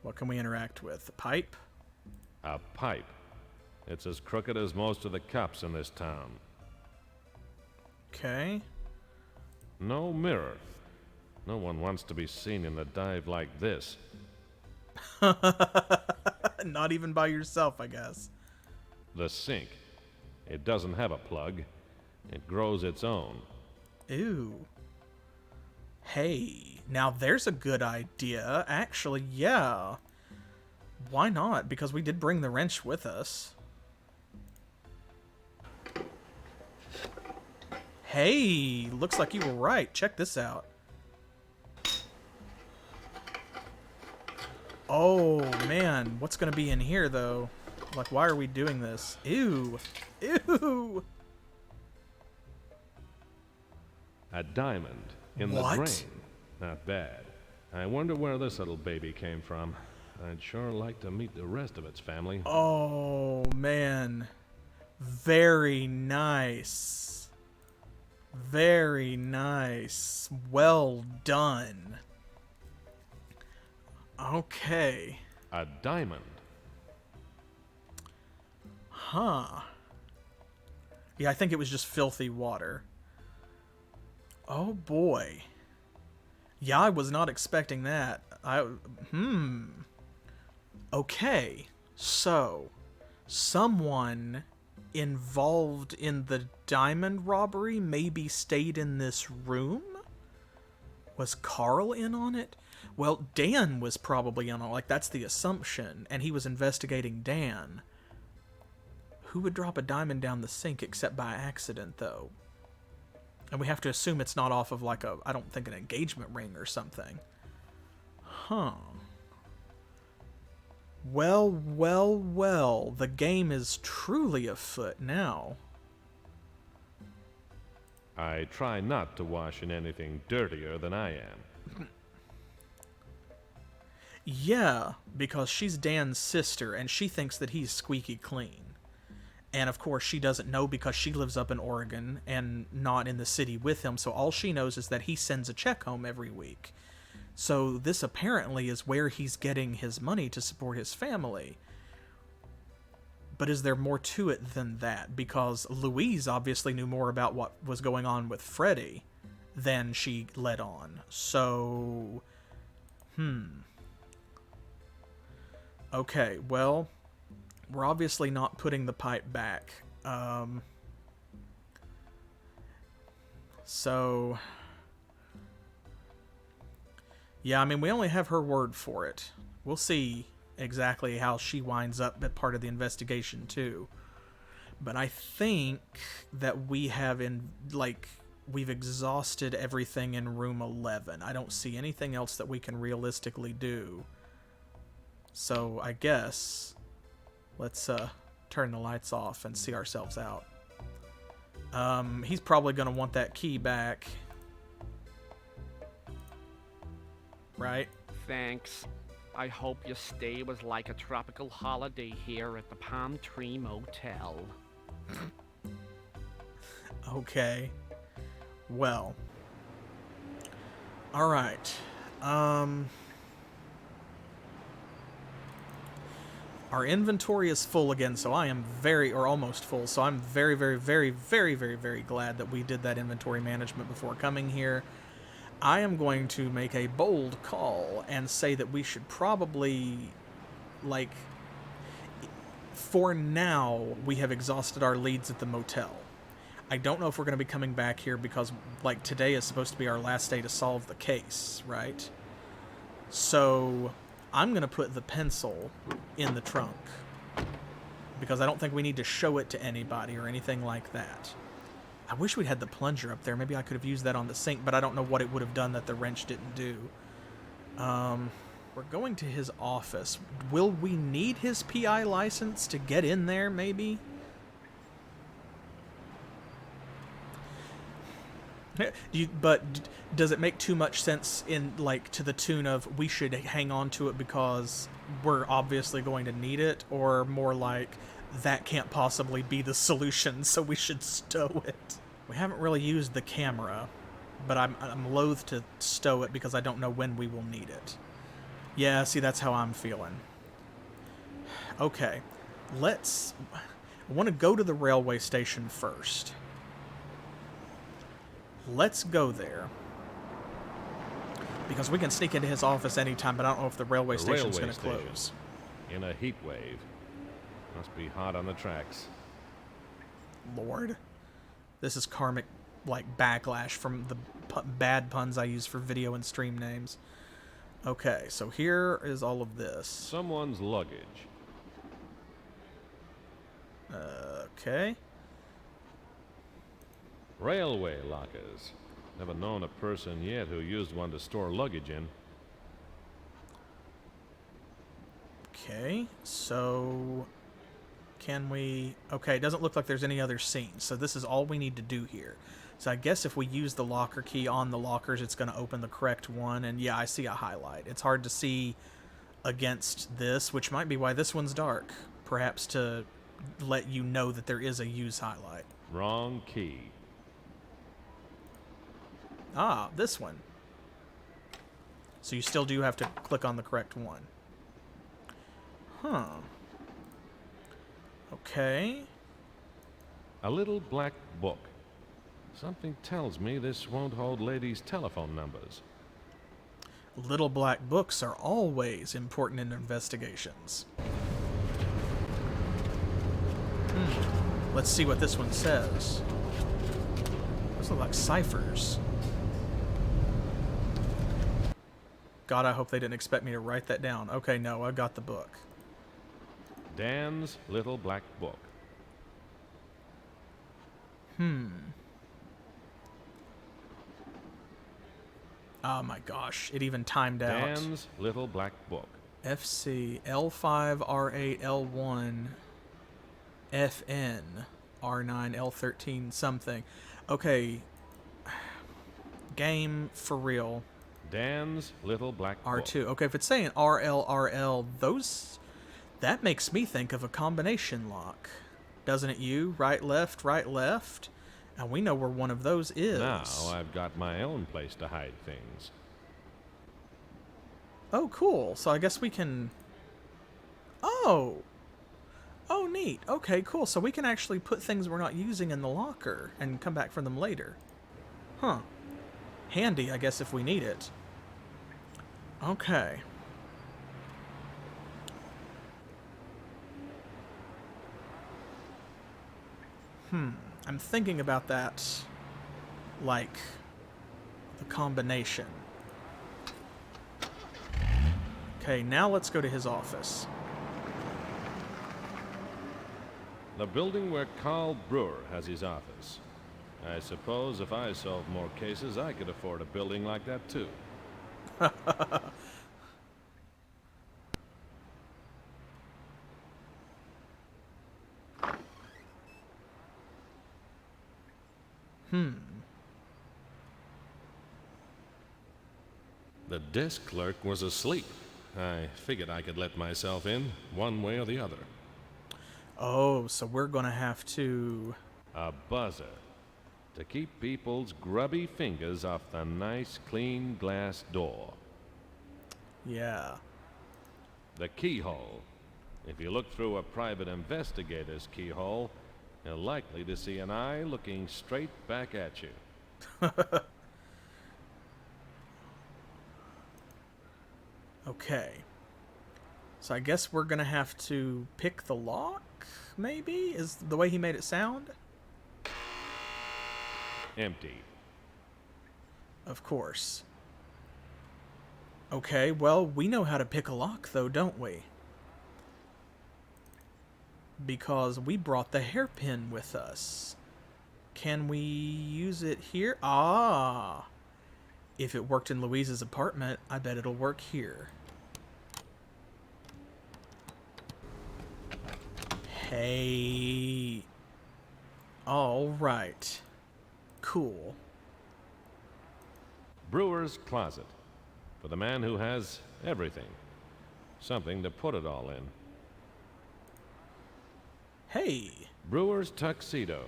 What can we interact with? A pipe? A pipe. It's as crooked as most of the cups in this town. Okay. No mirror. No one wants to be seen in a dive like this. Not even by yourself, I guess. The sink. It doesn't have a plug. It grows its own. Ew. Hey, now there's a good idea. Actually, yeah. Why not? Because we did bring the wrench with us. Hey, looks like you were right. Check this out. Oh, man. What's going to be in here, though? Like, why are we doing this? Ew. Ew. A diamond in the drain. Not bad. I wonder where this little baby came from. I'd sure like to meet the rest of its family. Oh, man. Very nice. Very nice. Well done. Okay. A diamond. Huh. Yeah, I think it was just filthy water. Oh, boy. Yeah, I was not expecting that. Okay. So, someone involved in the diamond robbery maybe stayed in this room? Was Carl in on it? Well, Dan was probably in on it. Like, that's the assumption. And he was investigating Dan. Who would drop a diamond down the sink except by accident, though? And we have to assume it's not off of, like, I don't think an engagement ring or something. Huh. Well, well, well. The game is truly afoot now. I try not to wash in anything dirtier than I am. Yeah, because she's Dan's sister, and she thinks that he's squeaky clean. And of course, she doesn't know because she lives up in Oregon and not in the city with him, so all she knows is that he sends a check home every week. So this apparently is where he's getting his money to support his family. But is there more to it than that? Because Louise obviously knew more about what was going on with Freddie than she let on. So, okay, well, we're obviously not putting the pipe back. So, yeah, I mean, we only have her word for it. We'll see exactly how she winds up at part of the investigation, too. But I think that we have, we've exhausted everything in room 11. I don't see anything else that we can realistically do. So, I guess let's turn the lights off and see ourselves out. He's probably going to want that key back. Right? Thanks. I hope your stay was like a tropical holiday here at the Palm Tree Motel. Okay. Well. Alright. Our inventory is full again, so I am or almost full, so I'm very, very, very, very, very, very glad that we did that inventory management before coming here. I am going to make a bold call and say that we should probably, for now, we have exhausted our leads at the motel. I don't know if we're going to be coming back here because, today is supposed to be our last day to solve the case, right? So, I'm going to put the pencil in the trunk because I don't think we need to show it to anybody or anything like that. I wish we had the plunger up there. Maybe I could have used that on the sink, but I don't know what it would have done that the wrench didn't do. We're going to his office. Will we need his PI license to get in there, maybe? But does it make too much sense in, to the tune of we should hang on to it because we're obviously going to need it, or more like that can't possibly be the solution, so we should stow it? We haven't really used the camera, but I'm loath to stow it because I don't know when we will need it. Yeah, see, that's how I'm feeling. Okay, I want to go to the railway station first. Let's go there. Because we can sneak into his office anytime, but I don't know if the railway station's going to close. In a heat wave. Must be hot on the tracks. Lord. This is karmic, backlash from the bad puns I use for video and stream names. Okay, so here is all of this. Someone's luggage. Okay. Railway lockers. Never known a person yet who used one to store luggage in. Okay, so can we... Okay, it doesn't look like there's any other scenes, so this is all we need to do here. So I guess if we use the locker key on the lockers, it's going to open the correct one, and yeah, I see a highlight. It's hard to see against this, which might be why this one's dark. Perhaps to let you know that there is a use highlight. Wrong key. Ah, this one. So you still do have to click on the correct one. Huh. Okay. A little black book. Something tells me this won't hold ladies' telephone numbers. Little black books are always important in investigations. Let's see what this one says. Those look like ciphers. God, I hope they didn't expect me to write that down. Okay, no, I got the book. Dan's little black book. Oh my gosh, it even timed out. Dan's little black book. FC L5 R8 L1 FN R9 L13 something. Okay. Game for real. Dan's little black book. R2. Okay, if it's saying RL, that makes me think of a combination lock. Doesn't it you? Right, left, and we know where one of those is. Now I've got my own place to hide things. Oh, cool. So I guess we can... Oh, neat. Okay, cool. So we can actually put things we're not using in the locker and come back for them later. Huh. Handy, I guess, if we need it. Okay. I'm thinking about that, like, the combination. Okay, now let's go to his office. The building where Carl Brewer has his office. I suppose if I solved more cases, I could afford a building like that too. The desk clerk was asleep. I figured I could let myself in, one way or the other. Oh, so we're gonna have to... A buzzer. To keep people's grubby fingers off the nice, clean glass door. Yeah. The keyhole. If you look through a private investigator's keyhole, you're likely to see an eye looking straight back at you. Okay. So I guess we're gonna have to pick the lock, maybe? Is the way he made it sound? Empty. Of course. Okay, well, we know how to pick a lock, though, don't we? Because we brought the hairpin with us. Can we use it here? Ah! If it worked in Louise's apartment, I bet it'll work here. Hey. All right. Cool. Brewer's closet. For the man who has everything. Something to put it all in. Hey. Brewer's tuxedo.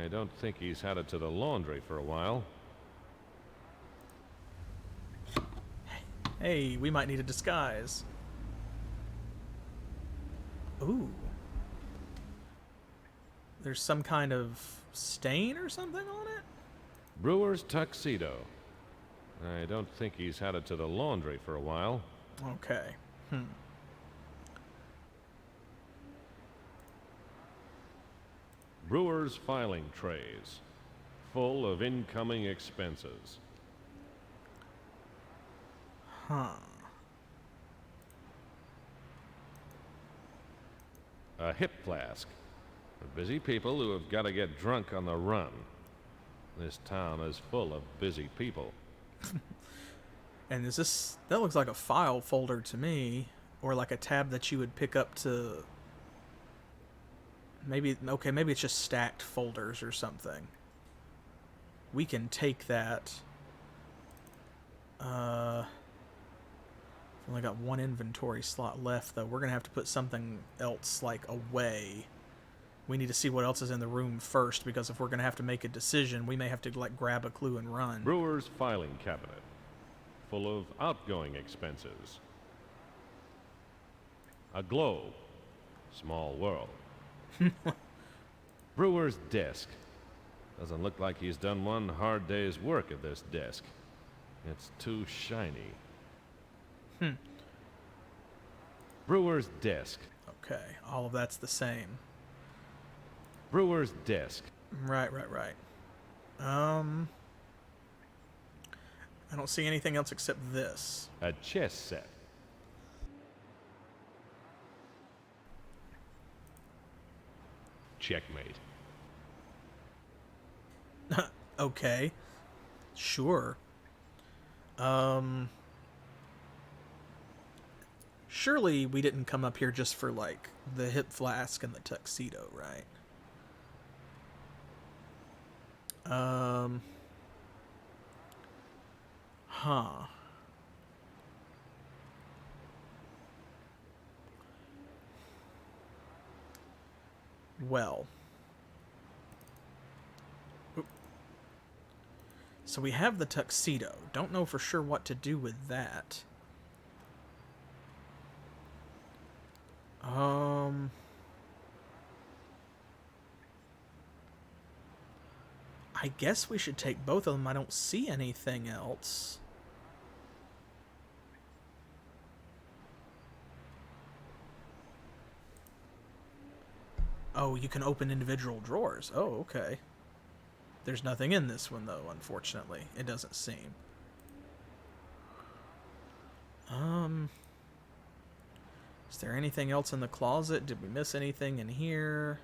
I don't think he's had it to the laundry for a while. Hey, we might need a disguise. Ooh. There's some kind of stain or something on it? Brewer's tuxedo. I don't think he's had it to the laundry for a while. Okay. Brewer's filing trays. Full of incoming expenses. Huh. A hip flask. For busy people who have got to get drunk on the run. This town is full of busy people. And is this... That looks like a file folder to me. Or like a tab that you would pick up to... Maybe... Okay, maybe it's just stacked folders or something. We can take that. Only got one inventory slot left, though. We're going to have to put something else, like, away. We need to see what else is in the room first, because if we're going to have to make a decision, we may have to, like, grab a clue and run. Brewer's filing cabinet. Full of outgoing expenses. A globe. Small world. Brewer's desk. Doesn't look like he's done one hard day's work at this desk. It's too shiny. Brewer's desk. Okay, all of that's the same. Brewer's desk. Right. I don't see anything else except this. A chess set. Checkmate. Okay. Sure. Surely we didn't come up here just for, like, the hip flask and the tuxedo, right? Huh. Well. Oop. So we have the tuxedo. Don't know for sure what to do with that. I guess we should take both of them. I don't see anything else. Oh, you can open individual drawers. Oh, okay. There's nothing in this one, though, unfortunately. It doesn't seem. Is there anything else in the closet? Did we miss anything in here?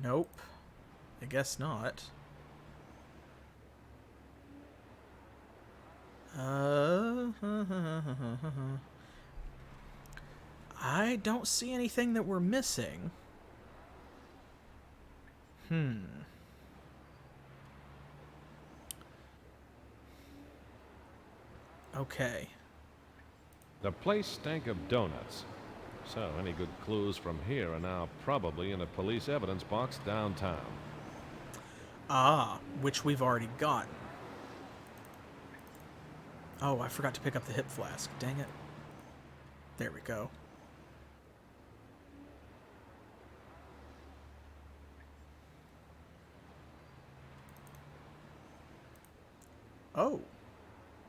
Nope. I guess not. I don't see anything that we're missing. Okay. The place stank of donuts. So, any good clues from here are now probably in a police evidence box downtown. Ah, which we've already gotten. Oh, I forgot to pick up the hip flask. Dang it. There we go. Oh.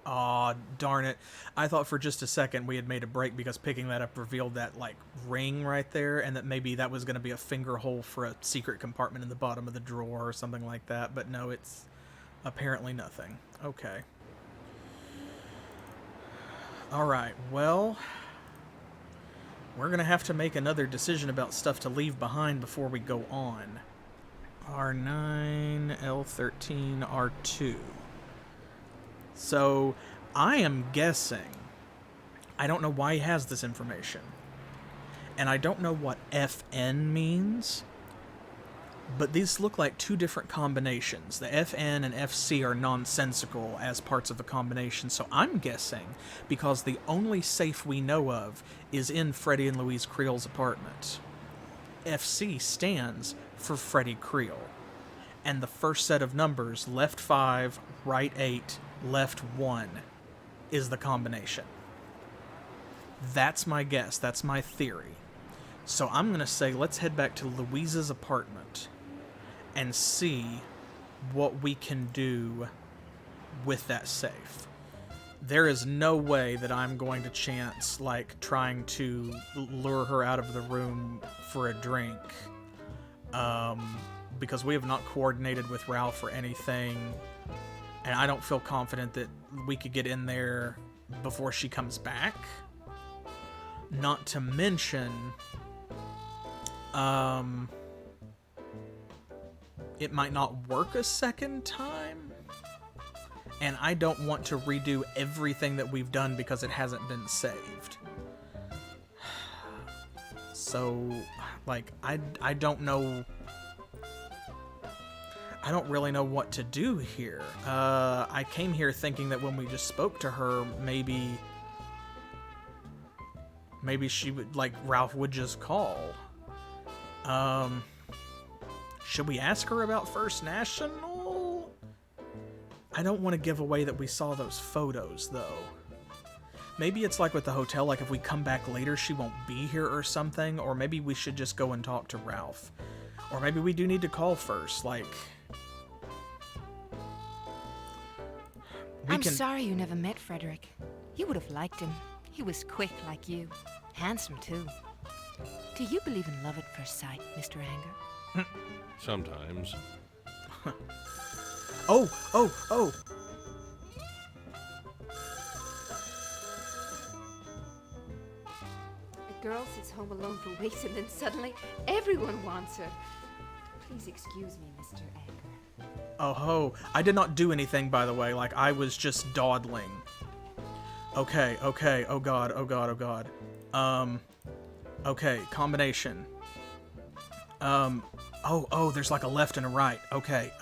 Aw, darn it. I thought for just a second we had made a break because picking that up revealed that, like, ring right there, and that maybe that was going to be a finger hole for a secret compartment in the bottom of the drawer or something like that. But no, it's apparently nothing. Okay. Alright, well, we're going to have to make another decision about stuff to leave behind before we go on. R9, L13, R2. So, I am guessing, I don't know why he has this information, and I don't know what FN means, but these look like two different combinations. The FN and FC are nonsensical as parts of the combination, so I'm guessing, because the only safe we know of is in Freddie and Louise Creel's apartment, FC stands for Freddie Creel, and the first set of numbers, left 5, right 8, left 1, is the combination. That's my guess. That's my theory. So I'm going to say let's head back to Louise's apartment and see what we can do with that safe. There is no way that I'm going to chance, like, trying to lure her out of the room for a drink. Because we have not coordinated with Ralph or anything. And I don't feel confident that we could get in there before she comes back. Not to mention, it might not work a second time. And I don't want to redo everything that we've done because it hasn't been saved. So, like, I don't know... I don't really know what to do here. I came here thinking that when we just spoke to her, maybe she would, like, Ralph would just call. Should we ask her about First National? I don't want to give away that we saw those photos, though. Maybe it's like with the hotel, like if we come back later, she won't be here or something, or maybe we should just go and talk to Ralph. Or maybe we do need to call first, like... I'm sorry you never met Frederick. You would have liked him. He was quick like you. Handsome, too. Do you believe in love at first sight, Mr. Anger? Sometimes. Oh! A girl sits home alone for weeks and then suddenly everyone wants her. Please excuse me, Mr. Anger. Oh ho, I did not do anything, by the way. Like, I was just dawdling. Okay, oh god. Okay, combination. Oh, there's like a left and a right. Okay,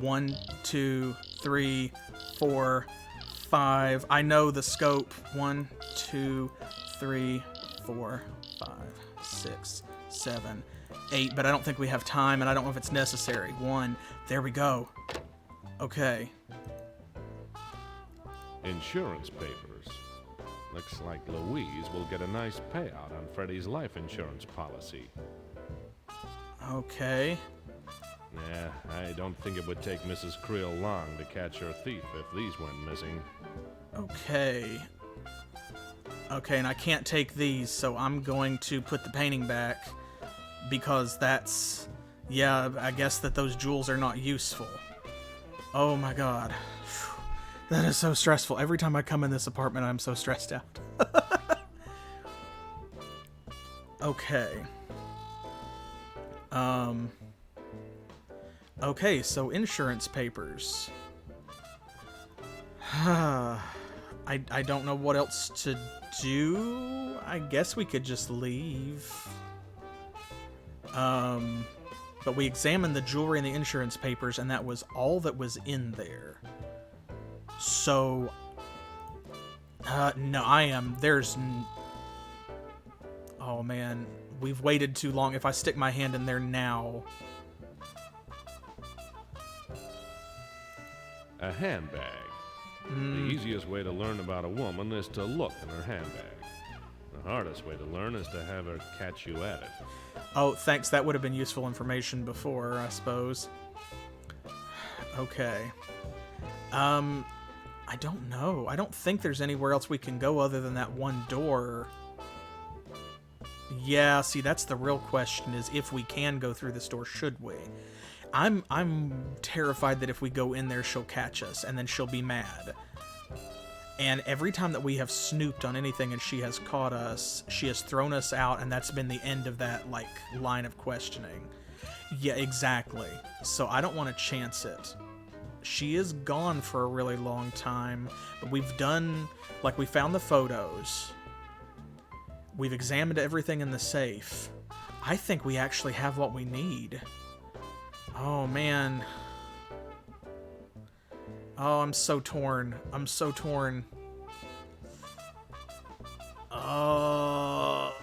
1, 2, 3, 4, 5. I know the scope. 1, 2, 3, 4, 5, 6, 7, 8, but I don't think we have time, and I don't know if it's necessary. 1. There we go. Okay. Insurance papers. Looks like Louise will get a nice payout on Freddie's life insurance policy. Okay. Yeah, I don't think it would take Mrs. Creel long to catch her thief if these went missing. Okay. Okay, and I can't take these, so I'm going to put the painting back because that's... Yeah, I guess that those jewels are not useful. Oh my god. That is so stressful. Every time I come in this apartment, I'm so stressed out. Okay. Okay, so insurance papers. I don't know what else to do. I guess we could just leave. But we examined the jewelry and the insurance papers, and that was all that was in there. So, no, oh man, we've waited too long. If I stick my hand in there now... A handbag. The easiest way to learn about a woman is to look in her handbag. The hardest way to learn is to have her catch you at it. Oh, thanks. That would have been useful information before, I suppose. Okay. I don't know. I don't think there's anywhere else we can go other than that one door. Yeah, see, that's the real question, is if we can go through this door, should we? I'm terrified that if we go in there, she'll catch us, and then she'll be mad. And every time that we have snooped on anything and she has caught us, she has thrown us out, and that's been the end of that, like, line of questioning. Yeah, exactly. So I don't want to chance it. She is gone for a really long time, but we've done, like, we found the photos. We've examined everything in the safe. I think we actually have what we need. Oh, man. Oh, I'm so torn. I'm so torn. Oh,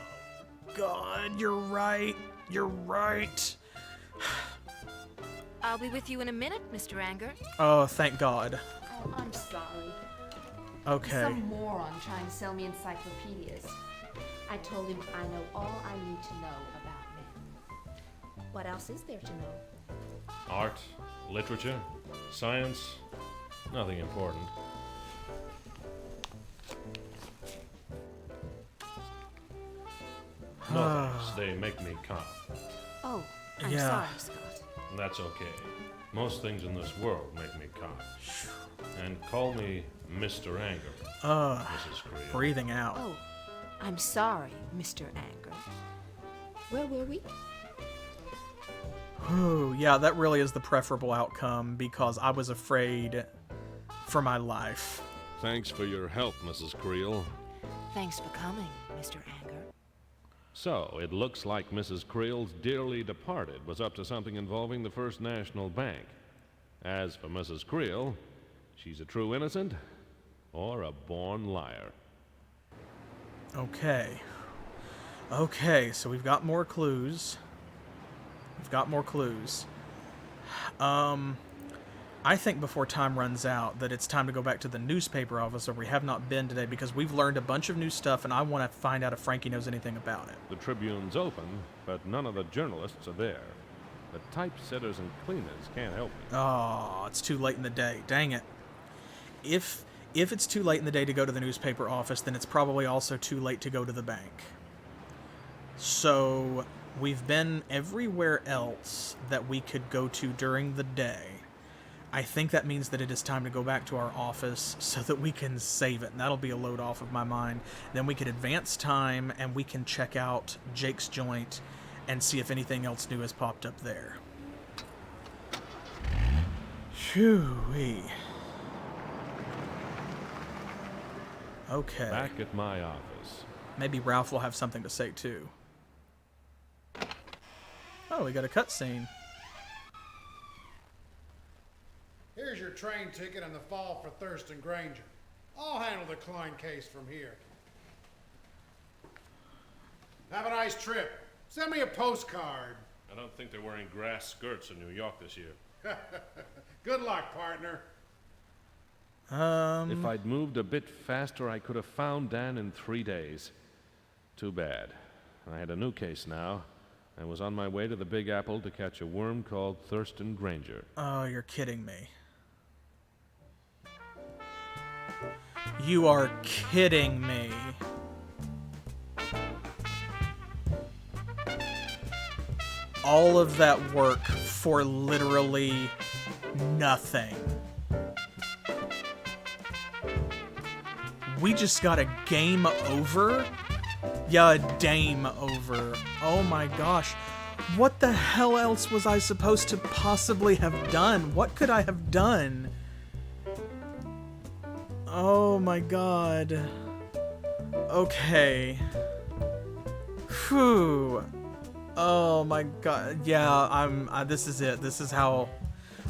God, you're right. You're right. I'll be with you in a minute, Mr. Anger. Oh, thank God. Oh, I'm sorry. Okay. Some moron trying to sell me encyclopedias. I told him I know all I need to know about men. What else is there to know? Art, literature, science, nothing important. No thanks, they make me cough. Oh, I'm Yeah. sorry, Scott. That's okay. Most things in this world make me cough. And call me Mr. Anger, Mrs. Creel. Breathing out. Oh, I'm sorry, Mr. Anger. Where were we? Ooh, yeah, that really is the preferable outcome because I was afraid for my life. Thanks for your help, Mrs. Creel. Thanks for coming, Mr. Anger. So, it looks like Mrs. Creel's dearly departed was up to something involving the First National Bank. As for Mrs. Creel, she's a true innocent or a born liar. Okay. Okay, so we've got more clues. We've got more clues. I think before time runs out that it's time to go back to the newspaper office where we have not been today because we've learned a bunch of new stuff and I want to find out if Frankie knows anything about it. The Tribune's open, but none of the journalists are there. The typesetters and cleaners can't help me. Oh, it's too late in the day. Dang it. If it's too late in the day to go to the newspaper office, then it's probably also too late to go to the bank. So, we've been everywhere else that we could go to during the day. I think that means that it is time to go back to our office so that we can save it, and that'll be a load off of my mind. Then we can advance time, and we can check out Jake's joint, and see if anything else new has popped up there. Phew-wee. Okay. Back at my office. Maybe Ralph will have something to say, too. Oh, we got a cutscene. Here's your train ticket and the fall for Thurston Granger. I'll handle the Klein case from here. Have a nice trip. Send me a postcard. I don't think they're wearing grass skirts in New York this year. Good luck, partner. If I'd moved a bit faster, I could have found Dan in 3 days. Too bad. I had a new case now. I was on my way to the Big Apple to catch a worm called Thurston Granger. Oh, you're kidding me. You are kidding me. All of that work for literally nothing. We just got a game over? Yeah, a dame over. Oh my gosh. What the hell else was I supposed to possibly have done? What could I have done? Oh my god. Okay. Phew. Oh my god. Yeah, this is it. This is how...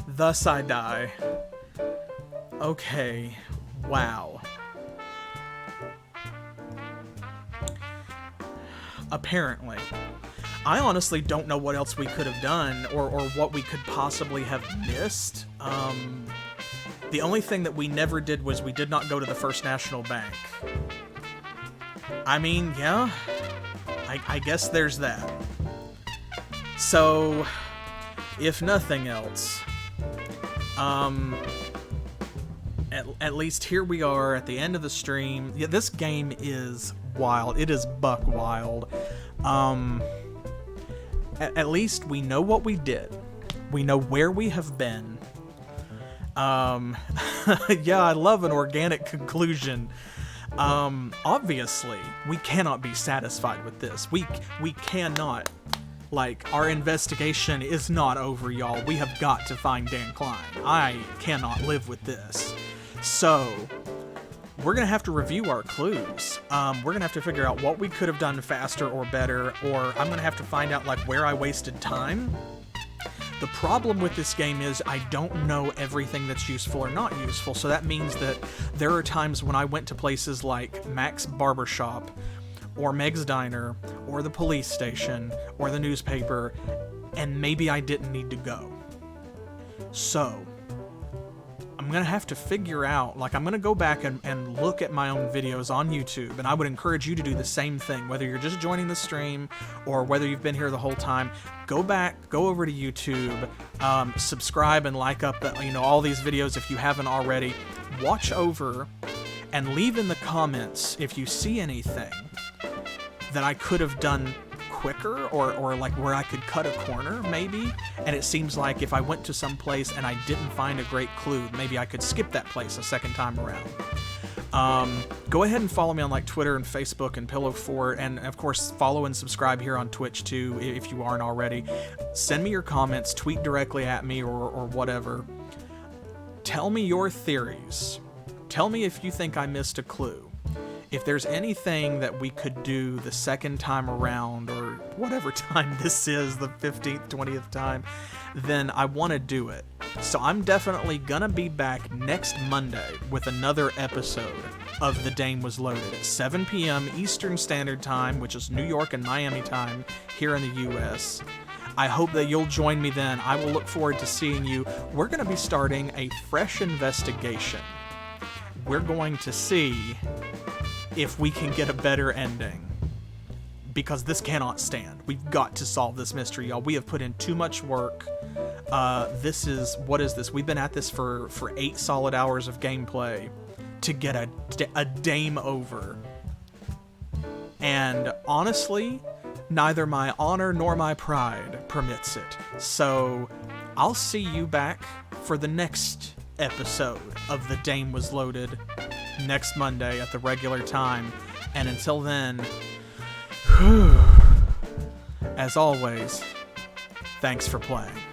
Thus I die. Okay. Wow. Apparently. I honestly don't know what else we could have done or what we could possibly have missed. The only thing that we never did was we did not go to the First National Bank. I mean, yeah, I guess there's that. So, if nothing else, at least here we are at the end of the stream. Yeah, this game is wild. It is buck wild. At least we know what we did. We know where we have been. Yeah, I love an organic conclusion. Obviously, we cannot be satisfied with this. We cannot. Like, our investigation is not over, y'all. We have got to find Dan Klein. I cannot live with this. So, we're going to have to review our clues. We're going to have to figure out what we could have done faster or better, or I'm going to have to find out, like, where I wasted time. The problem with this game is I don't know everything that's useful or not useful, so that means that there are times when I went to places like Mac's Barbershop, or Meg's Diner, or the police station, or the newspaper, and maybe I didn't need to go. So, I'm gonna have to figure out, like, I'm gonna go back and look at my own videos on YouTube, and I would encourage you to do the same thing, whether you're just joining the stream, or whether you've been here the whole time. Go back, go over to YouTube, subscribe and like up all these videos if you haven't already. Watch over, and leave in the comments if you see anything that I could have done quicker, or like where I could cut a corner maybe, and it seems like if I went to some place and I didn't find a great clue, maybe I could skip that place a second time around. Go ahead and follow me on like Twitter and Facebook and Pillow Fort, and of course follow and subscribe here on Twitch too if you aren't already. Send me your comments, tweet directly at me or whatever. Tell me your theories. Tell me if you think I missed a clue. If there's anything that we could do the second time around, or whatever time this is, the 15th, 20th time, then I want to do it. So I'm definitely gonna be back next Monday with another episode of The Dame Was Loaded at 7 p.m. Eastern Standard Time, which is New York and Miami time here in the US. I hope that you'll join me then. I will look forward to seeing you. We're gonna be starting a fresh investigation. We're going to see if we can get a better ending, because this cannot stand. We've got to solve this mystery, y'all. We have put in too much work. What is this? We've been at this for 8 solid hours of gameplay to get a dame over. And honestly, neither my honor nor my pride permits it. So I'll see you back for the next episode of The Dame Was Loaded next Monday at the regular time. And until then, As always, thanks for playing.